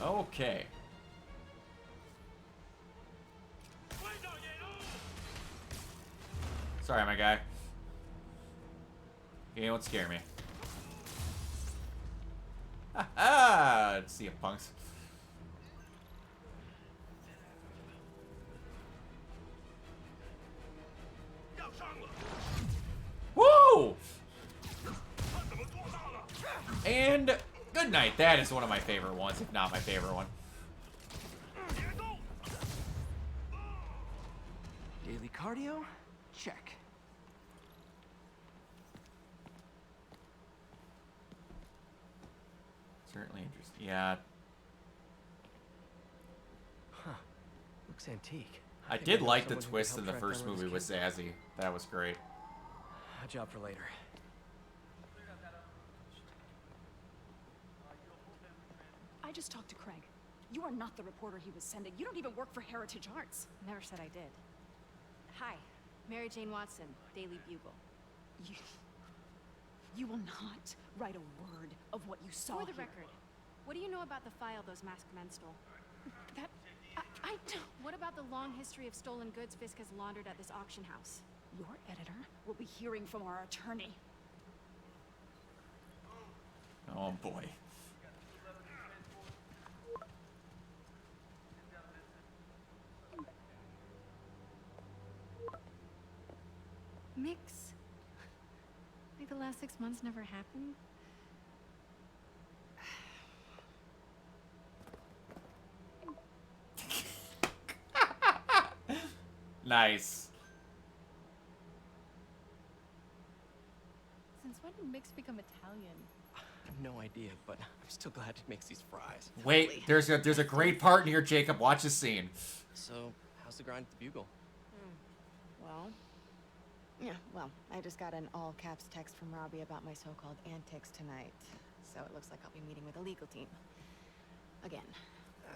Okay. Sorry, my guy. You don't scare me. Ah, see ya, punks. Woo! And good night. That is one of my favorite ones, if not my favorite one. Daily cardio? Check. Certainly interesting. Yeah. Huh. Looks antique. I think did know like the someone who twist can in the help track first down where movie with this Zazzy. That was great. A job for later. I just talked to Craig. You are not the reporter he was sending. You don't even work for Heritage Arts. Never said I did. Hi, Mary Jane Watson, Daily Bugle. You will not write a word of what you saw For the here. record, what do you know about the file those masked men stole? That... I don't... What about the long history of stolen goods Fisk has laundered at this auction house? Your editor will be hearing from our attorney. Oh boy. Mix? Like the last 6 months never happened? Nice. Since when did Mix become Italian? I have no idea, but I'm still glad he makes these fries. Wait, there's a great part in here, Jacob. Watch this scene. So, how's the grind at the Bugle? Well, I just got an all-caps text from Robbie about my so-called antics tonight. So it looks like I'll be meeting with the legal team. Again.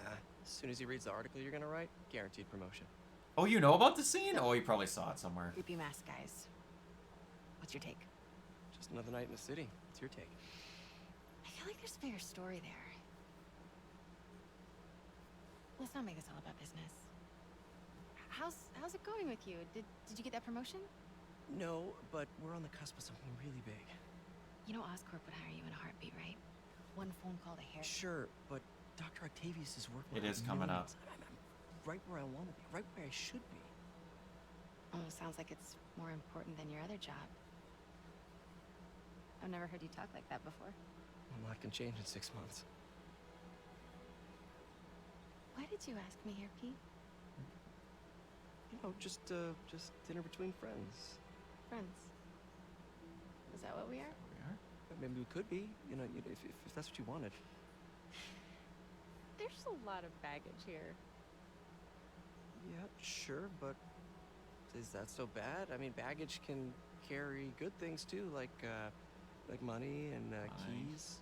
As soon as he reads the article you're gonna write, guaranteed promotion. Oh, you know about the scene? Oh, you probably saw it somewhere. Creepy mask guys. What's your take? Just another night in the city. What's your take? I feel like there's a bigger story there. Let's not make this all about business. How's it going with you? Did you get that promotion? No, but we're on the cusp of something really big. You know Oscorp would hire you in a heartbeat, right? One phone call to hair. Sure, but Dr. Octavius is working. It is coming up. I'm right where I want to be, right where I should be. Oh, sounds like it's more important than your other job. I've never heard you talk like that before. A lot can change in 6 months. Why did you ask me here, Pete? You know, just dinner between friends. Friends. Is that what we are? Maybe we could be. You know, if that's what you wanted. There's a lot of baggage here. Yeah, sure, but is that so bad? I mean, baggage can carry good things too, like money and keys,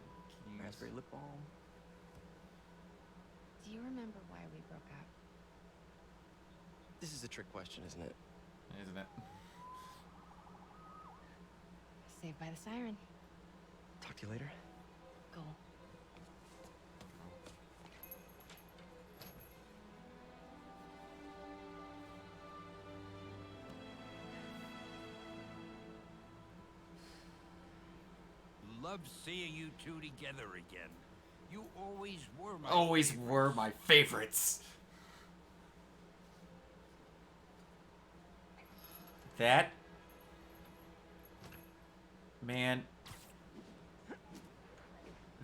raspberry lip balm. Do you remember why we broke up? This is a trick question, isn't it? Isn't it? Saved by the siren. Talk to you later. Go. Love seeing you two together again. You always were my Always favorite. were my favorites. That... Man...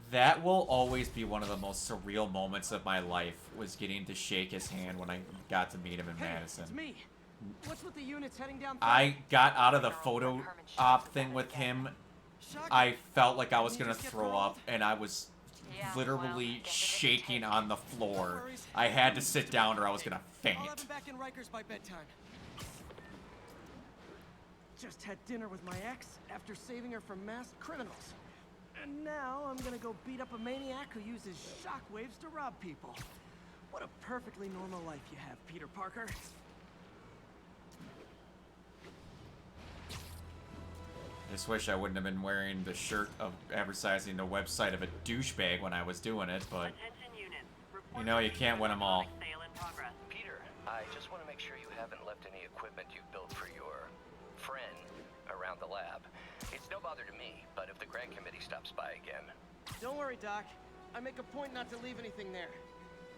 That will always be one of the most surreal moments of my life, was getting to shake his hand when I got to meet him in Madison. It's me. What's with the units heading down? I got out of the photo op thing with him. I felt like I was gonna throw up, and I was literally shaking on the floor. I had to sit down or I was gonna faint. I'll have him back in Rikers by bedtime. Just had dinner with my ex after saving her from masked criminals. And now I'm gonna go beat up a maniac who uses shockwaves to rob people. What a perfectly normal life you have, Peter Parker. I just wish I wouldn't have been wearing the shirt of advertising the website of a douchebag when I was doing it, but you know, you can't win them all. Peter, I just want to make sure you haven't left any equipment you've built for your friend around the lab. It's no bother to me, but if the grant committee stops by again... Don't worry, Doc. I make a point not to leave anything there.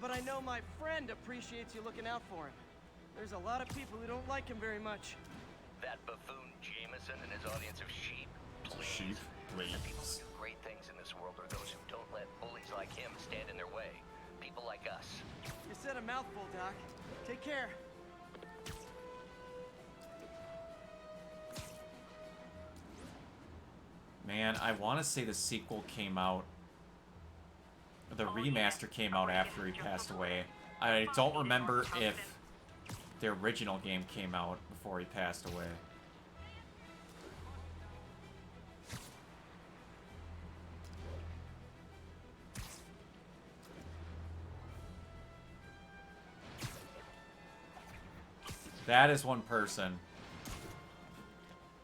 But I know my friend appreciates you looking out for him. There's a lot of people who don't like him very much. That buffoon Jameson and his audience of sheep? Sheep, please. The people who do great things in this world are those who don't let bullies like him stand in their way. People like us. You said a mouthful, Doc. Take care. Man, I want to say the sequel came out. The remaster came out after he passed away. I don't remember if the original game came out before he passed away. That is one person.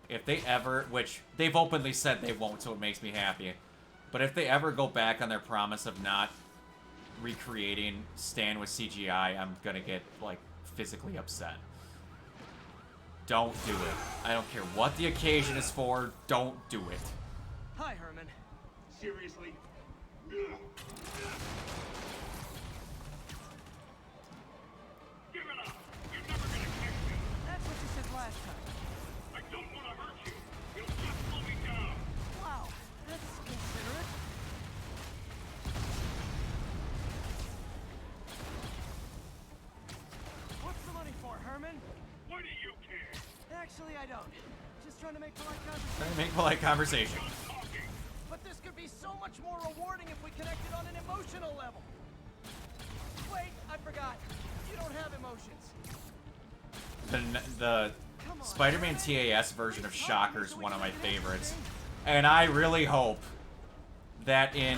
If they ever, which they've openly said they won't, so it makes me happy. But if they ever go back on their promise of not recreating Stan with CGI, I'm gonna get, like, physically upset. Don't do it. I don't care what the occasion is for, don't do it. Hi, Herman. Seriously? Give it up! You're never gonna catch me! That's what you said last time. I don't want to hurt you! You'll just slow me down! Wow, that's considerate. What's the money for, Herman? Why do you care? Actually, I don't. Just trying to make polite conversation. Trying to make polite conversation. But this could be so much more rewarding if we connected on an emotional level. Wait, I forgot. You don't have emotions. The Spider-Man TAS version of Shocker is one of my favorites. And I really hope that in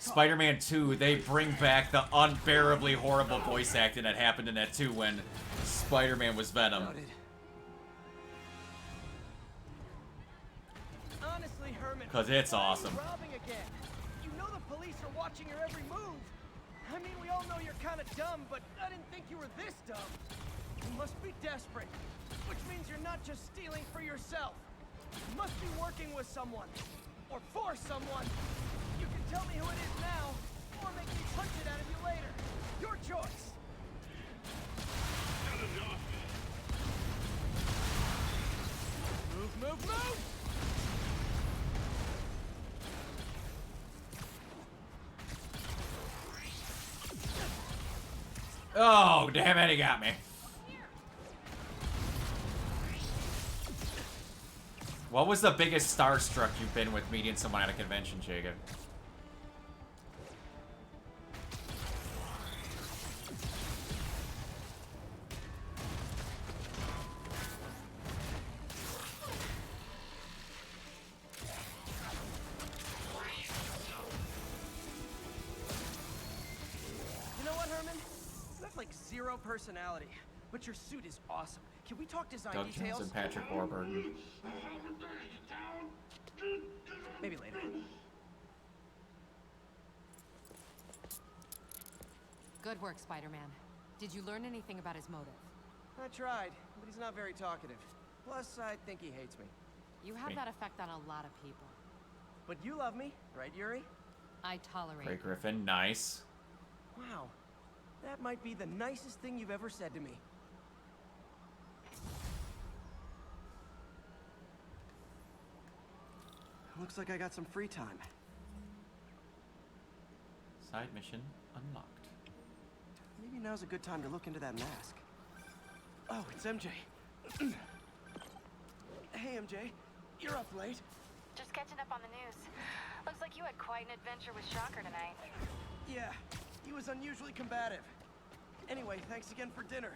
Spider-Man 2, they bring back the unbearably horrible voice acting that happened in that 2 when Spider-Man was Venom. Honestly, Herman, because it's awesome. Robbing again. You know the police are watching your every move. I mean, we all know you're kind of dumb, but I didn't think you were this dumb. You must be desperate, which means you're not just stealing for yourself. You must be working with someone, or for someone. You can tell me who it is now, or make me punch it out of you later. Your choice. Move, move, move! Oh, damn it, he got me. What was the biggest starstruck you've been with meeting someone at a convention, Jacob? You know what, Herman? You have like zero personality, but your suit is awesome. Can we talk design Doug details? Jones and Patrick Warburton. Maybe later. Good work, Spider-Man. Did you learn anything about his motive? I tried, but he's not very talkative. Plus, I think he hates me. You have that effect on a lot of people. But you love me, right, Yuri? I tolerate Great Griffin, nice. Wow. That might be the nicest thing you've ever said to me. Looks like I got some free time. Side mission unlocked. Maybe now's a good time to look into that mask. Oh, it's MJ. Hey, MJ. You're up late. Just catching up on the news. Looks like you had quite an adventure with Shocker tonight. Yeah, he was unusually combative. Anyway, thanks again for dinner.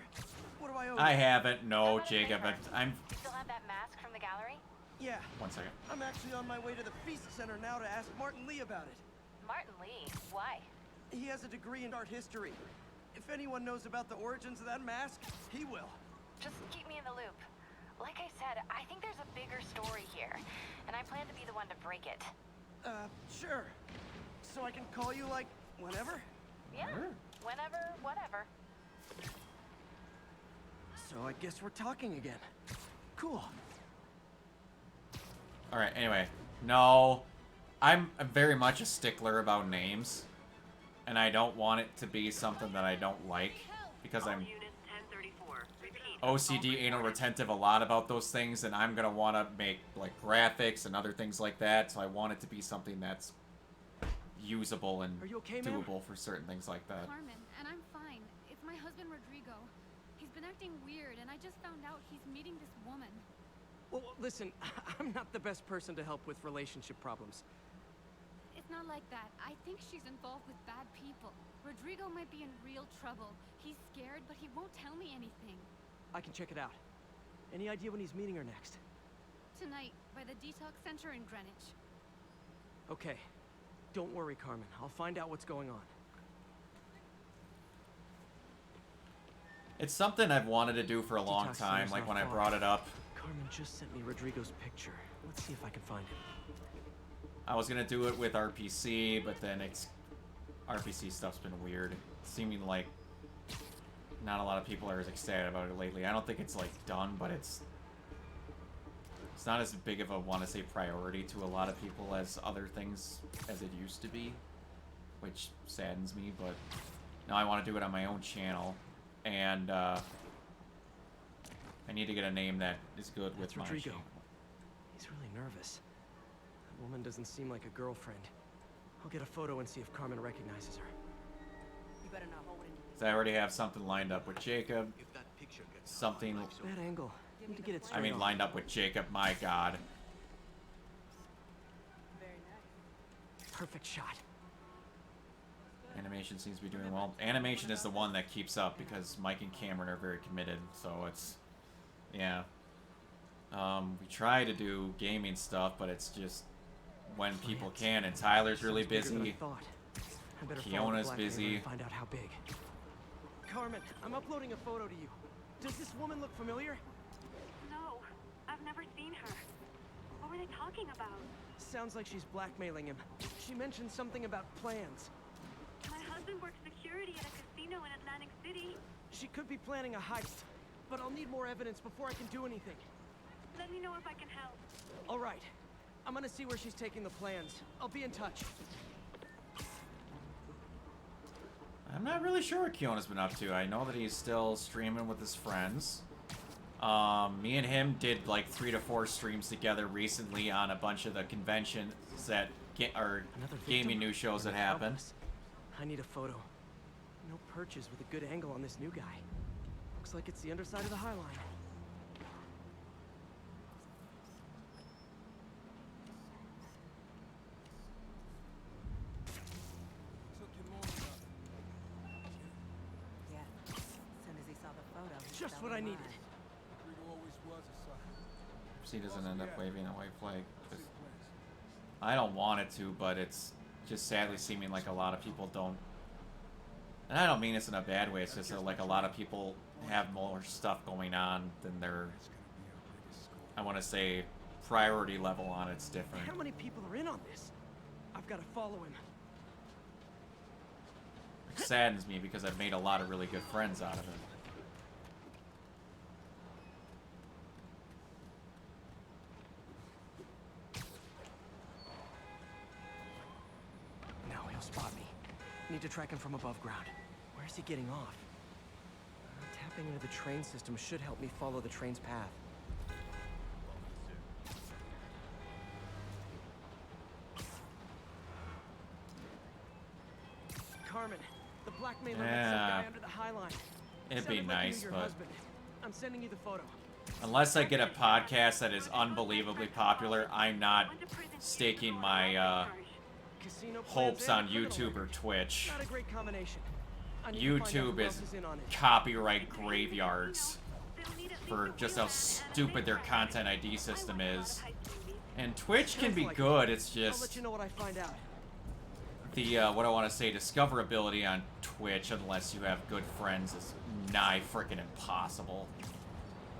What do I owe you? I haven't. No, Jacob. I'm. You still have that mask from the gallery? Yeah. 1 second. I'm actually on my way to the Feast Center now to ask Martin Lee about it. Martin Lee? Why? He has a degree in art history. If anyone knows about the origins of that mask, he will. Just keep me in the loop. Like I said, I think there's a bigger story here, and I plan to be the one to break it. Sure. So I can call you, like, whenever? Yeah, whenever, whatever. So I guess we're talking again. Cool. Alright, anyway. No. I'm very much a stickler about names. And I don't want it to be something that I don't like. Because I'm OCD, anal retentive a lot about those things. And I'm going to want to make, like, graphics and other things like that. So I want it to be something that's usable and doable for certain things like that. Carmen, and I'm fine. It's my husband, Rodrigo. He's been acting weird, and I just found out he's meeting this woman. Well, listen, I'm not the best person to help with relationship problems. It's not like that. I think she's involved with bad people. Rodrigo might be in real trouble. He's scared, but he won't tell me anything. I can check it out. Any idea when he's meeting her next? Tonight, by the detox center in Greenwich. Okay. Don't worry, Carmen. I'll find out what's going on. It's something I've wanted to do for a long Detox time, center's like not when I far. brought it up. Carmen just sent me Rodrigo's picture. Let's see if I can find him. I was gonna do it with RPC, but then RPC stuff's been weird. Seeming like not a lot of people are as excited about it lately. I don't think it's like done, but it's not as big of a say priority to a lot of people as other things as it used to be, which saddens me. But now I want to do it on my own channel, and I need to get a name that is good with my Rodrigo. channel. He's really nervous. That woman doesn't seem like a girlfriend. I'll get a photo and see if Carmen recognizes her. You better not hold anything. So I already have something lined up with Jacob. Something. Bad angle. Need to get it straight. I mean, lined up with Jacob. My God. Very nice. Perfect shot. Animation seems to be doing well. Animation is the one that keeps up because Mike and Cameron are very committed. So it's, yeah. We try to do gaming stuff, but it's just when people can. And Tyler's really busy. Kiona's busy. Find out how big. Carmen, I'm uploading a photo to you. Does this woman look familiar? No, I've never seen her. What were they talking about? Sounds like she's blackmailing him. She mentioned something about plans. My husband works security at a casino in Atlantic City. She could be planning a heist, but I'll need more evidence before I can do anything. Let me know if I can help. All right. I'm gonna see where she's taking the plans. I'll be in touch. I'm not really sure what Kiona's been up to. I know that he's still streaming with his friends. Me and him did like 3 to 4 streams together recently on a bunch of the conventions that are gaming news shows that happen. I need a photo. No perches with a good angle on this new guy. Looks like it's the underside of the High Line. Yeah. As soon as he saw the photo, he Just fell what I in needed. line. He doesn't end up waving a white flag. I don't want it to, but it's just sadly seeming like a lot of people don't. And I don't mean this in a bad way. It's just that, like, a lot of people have more stuff going on than their, I want to say, priority level on it's different. How many people are in on this? I've got to follow him. It saddens me because I've made a lot of really good friends out of it. Now he'll spot me. Need to track him from above ground. Where's he getting off? Tapping into the train system should help me follow the train's path. Carmen, the blackmailer met some guy under the High Line. It'd be Sounded like you nice, knew your but husband. I'm sending you the photo. unless I get a podcast that is unbelievably popular, I'm not staking my hopes on YouTube or Twitch. Not a great combination. I need to find out YouTube who is else in on it. copyright graveyards. for just how stupid their content ID system is. And Twitch can be good, it's I'll let just you know what I find out. the, what I want to say, discoverability on Twitch, unless you have good friends, is nigh freaking impossible.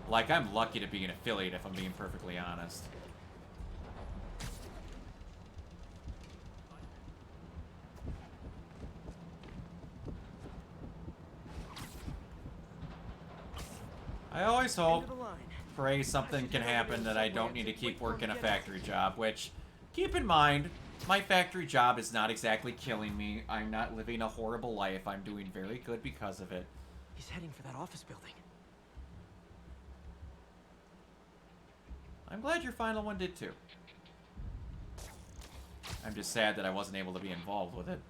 Like, I'm lucky to be an affiliate, if I'm being perfectly honest. I always hope, pray something can happen that I don't need to keep working a factory job, which, keep in mind, my factory job is not exactly killing me. I'm not living a horrible life. I'm doing very good because of it. He's heading for that office building. I'm glad your final one did too. I'm just sad that I wasn't able to be involved with it.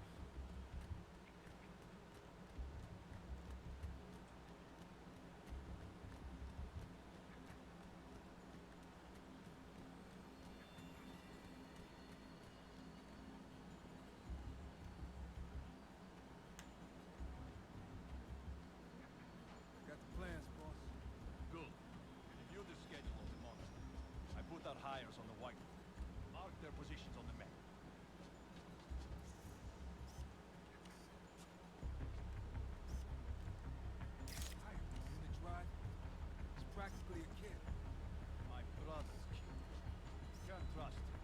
Got the plans, boss. Good. Review the schedule of the monster. I put out hires on the white. Mark their positions on the map. Hi, in the drive. He's practically a kid. My brother's kid. Can't trust him.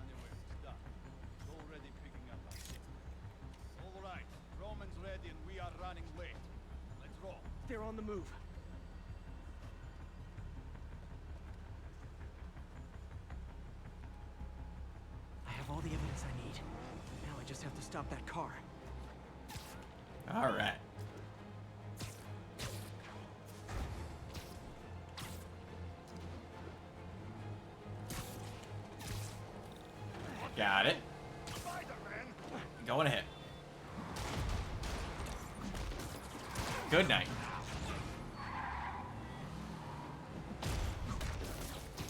Anyway, it's done. It's already picking up our shit. All right, Roman's ready and we are running late. Let's roll. They're on the move. I have all the evidence I need. Now I just have to stop that car. All right. Got it. Going ahead. Good night.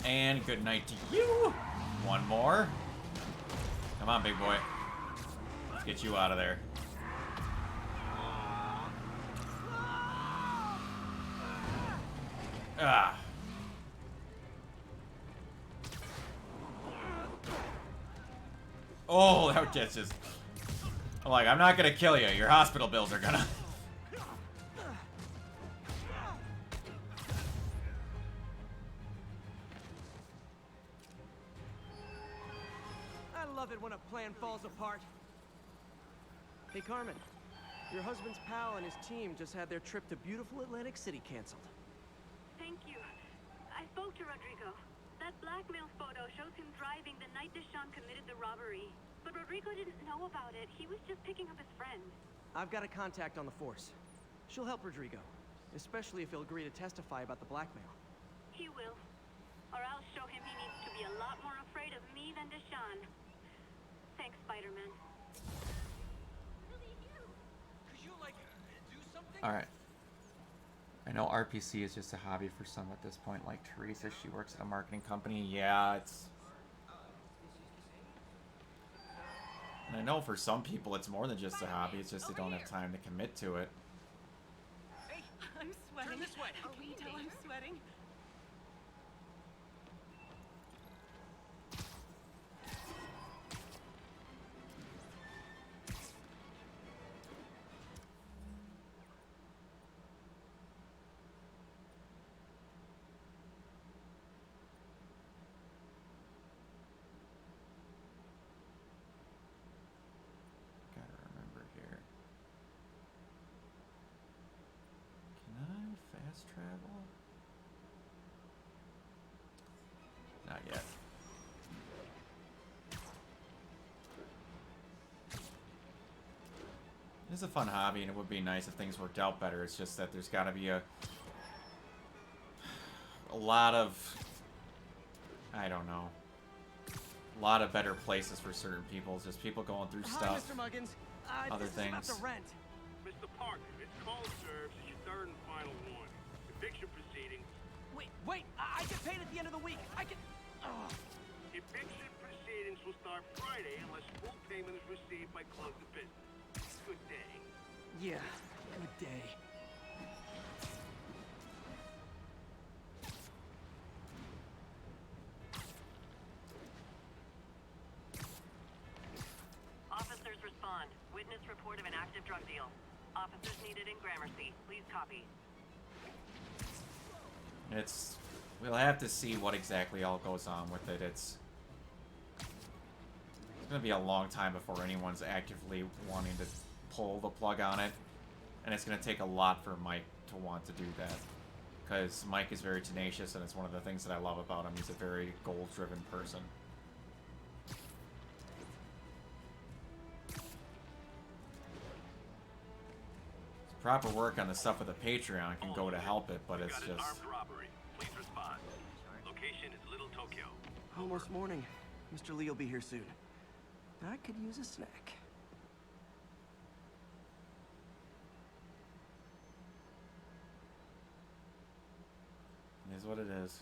And good night to you. One more. Come on, big boy. Let's get you out of there. Ah. Oh, that gets just... I'm like, I'm not gonna kill you. Your hospital bills are gonna... I love it when a plan falls apart. Hey, Carmen. Your husband's pal and his team just had their trip to beautiful Atlantic City canceled. Thank you. I spoke to Rodrigo. That blackmail photo shows him driving the night Deshawn committed the robbery. But Rodrigo didn't know about it. He was just picking up his friend. I've got a contact on the force. She'll help Rodrigo, especially if he'll agree to testify about the blackmail. He will. Or I'll show him he needs to be a lot more afraid of me than Deshawn. Thanks, Spider-Man. Alright. I know RPC is just a hobby for some at this point, like Teresa, she works at a marketing company. Yeah, it's... And I know for some people it's more than just a hobby, it's just they don't have time to commit to it. Hey, I'm sweating. Turn this way. Can you tell I'm sweating? Gotta remember here. Can I fast travel? Not yet. It is a fun hobby, and it would be nice if things worked out better. It's just that there's got to be a lot of, I don't know, a lot of better places for certain people. It's just people going through Hi, stuff, Mr. Muggins. other This is about things. the rent. Mr. Parker, it's cold serves. It's your third and final warning. Eviction proceedings. Wait, I get paid at the end of the week. I can... Eviction proceedings will start Friday unless full payment is received by close of business. Good day. Yeah, good day. report of an active drug deal. Officers needed in Gramercy. Please copy. We'll have to see what exactly all goes on with it. It's gonna be a long time before anyone's actively wanting to pull the plug on it. And it's gonna take a lot for Mike to want to do that. Because Mike is very tenacious, and it's one of the things that I love about him. He's a very goal-driven person. Proper work on the stuff with the Patreon can go to help it, but it's just... Please respond. Location is Little Tokyo. Almost morning. Mr. Lee will be here soon. I could use a snack. It is what it is.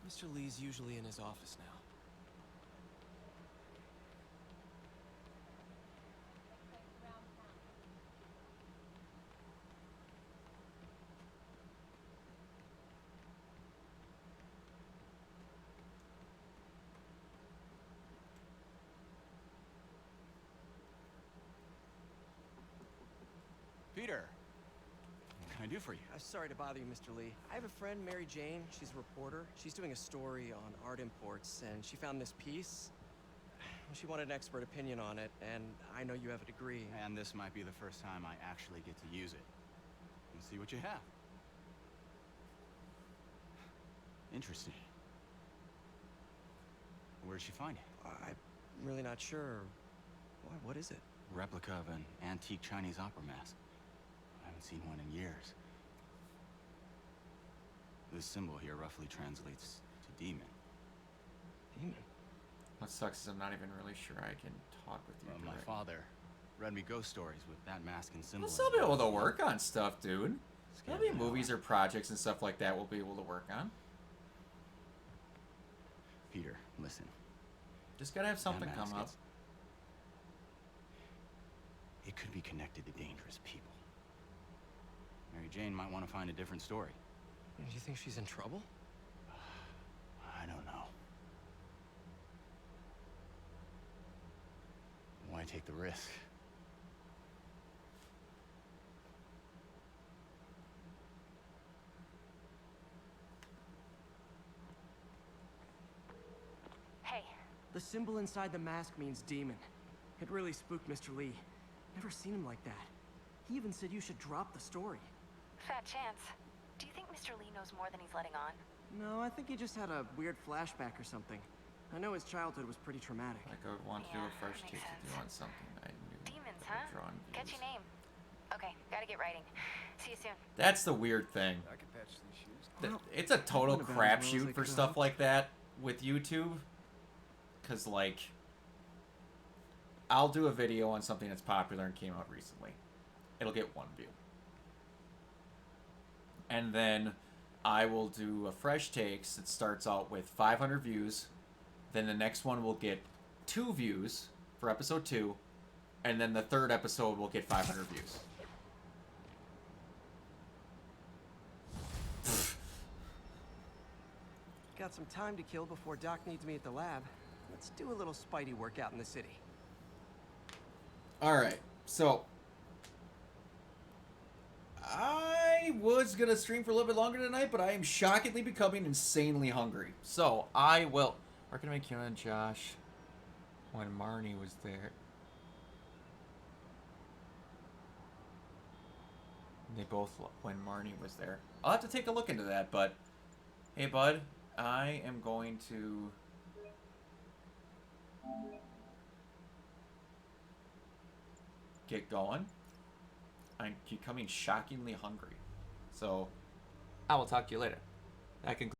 Mr. Lee's usually in his office now. Peter, what can I do for you? Sorry to bother you, Mr. Lee. I have a friend, Mary Jane. She's a reporter. She's doing a story on art imports, and she found this piece. She wanted an expert opinion on it, and I know you have a degree. And this might be the first time I actually get to use it. Let's see what you have. Interesting. Where'd she find it? I'm really not sure. What is it? Replica of an antique Chinese opera mask. I haven't seen one in years. This symbol here roughly translates to demon. Demon? What sucks is I'm not even really sure I can talk with you. Well, my father read me ghost stories with that mask and symbol. We'll still be able to work on stuff, dude. There'll be movies or projects and stuff like that we'll be able to work on. Peter, listen. Just gotta have something come up. It could be connected to dangerous people. Mary Jane might want to find a different story. Do you think she's in trouble? I don't know. Why take the risk? Hey. The symbol inside the mask means demon. It really spooked Mr. Lee. Never seen him like that. He even said you should drop the story. Fat chance. Do you think Mr. Lee knows more than he's letting on? No, I think he just had a weird flashback or something. I know his childhood was pretty traumatic. Like I would want to do a fresh take to do on something I knew. Demons, huh? Catchy name. Okay, gotta get writing. See you soon. That's the weird thing. I can patch these shoes. It's a total crapshoot for stuff like that with YouTube. Because, like, I'll do a video on something that's popular and came out recently. It'll get 1 view. And then I will do a fresh takes that starts out with 500 views. Then the next one will get 2 views for episode 2. And then the third episode will get 500 views. Got some time to kill before Doc needs me at the lab. Let's do a little Spidey workout in the city. Alright, so I was going to stream for a little bit longer tonight, but I am shockingly becoming insanely hungry. So I will... Where can I make you and Josh when Marnie was there? They both... when Marnie was there. I'll have to take a look into that, but... Hey, bud. I am going to... get going. I'm becoming shockingly hungry. So, I will talk to you later. That concludes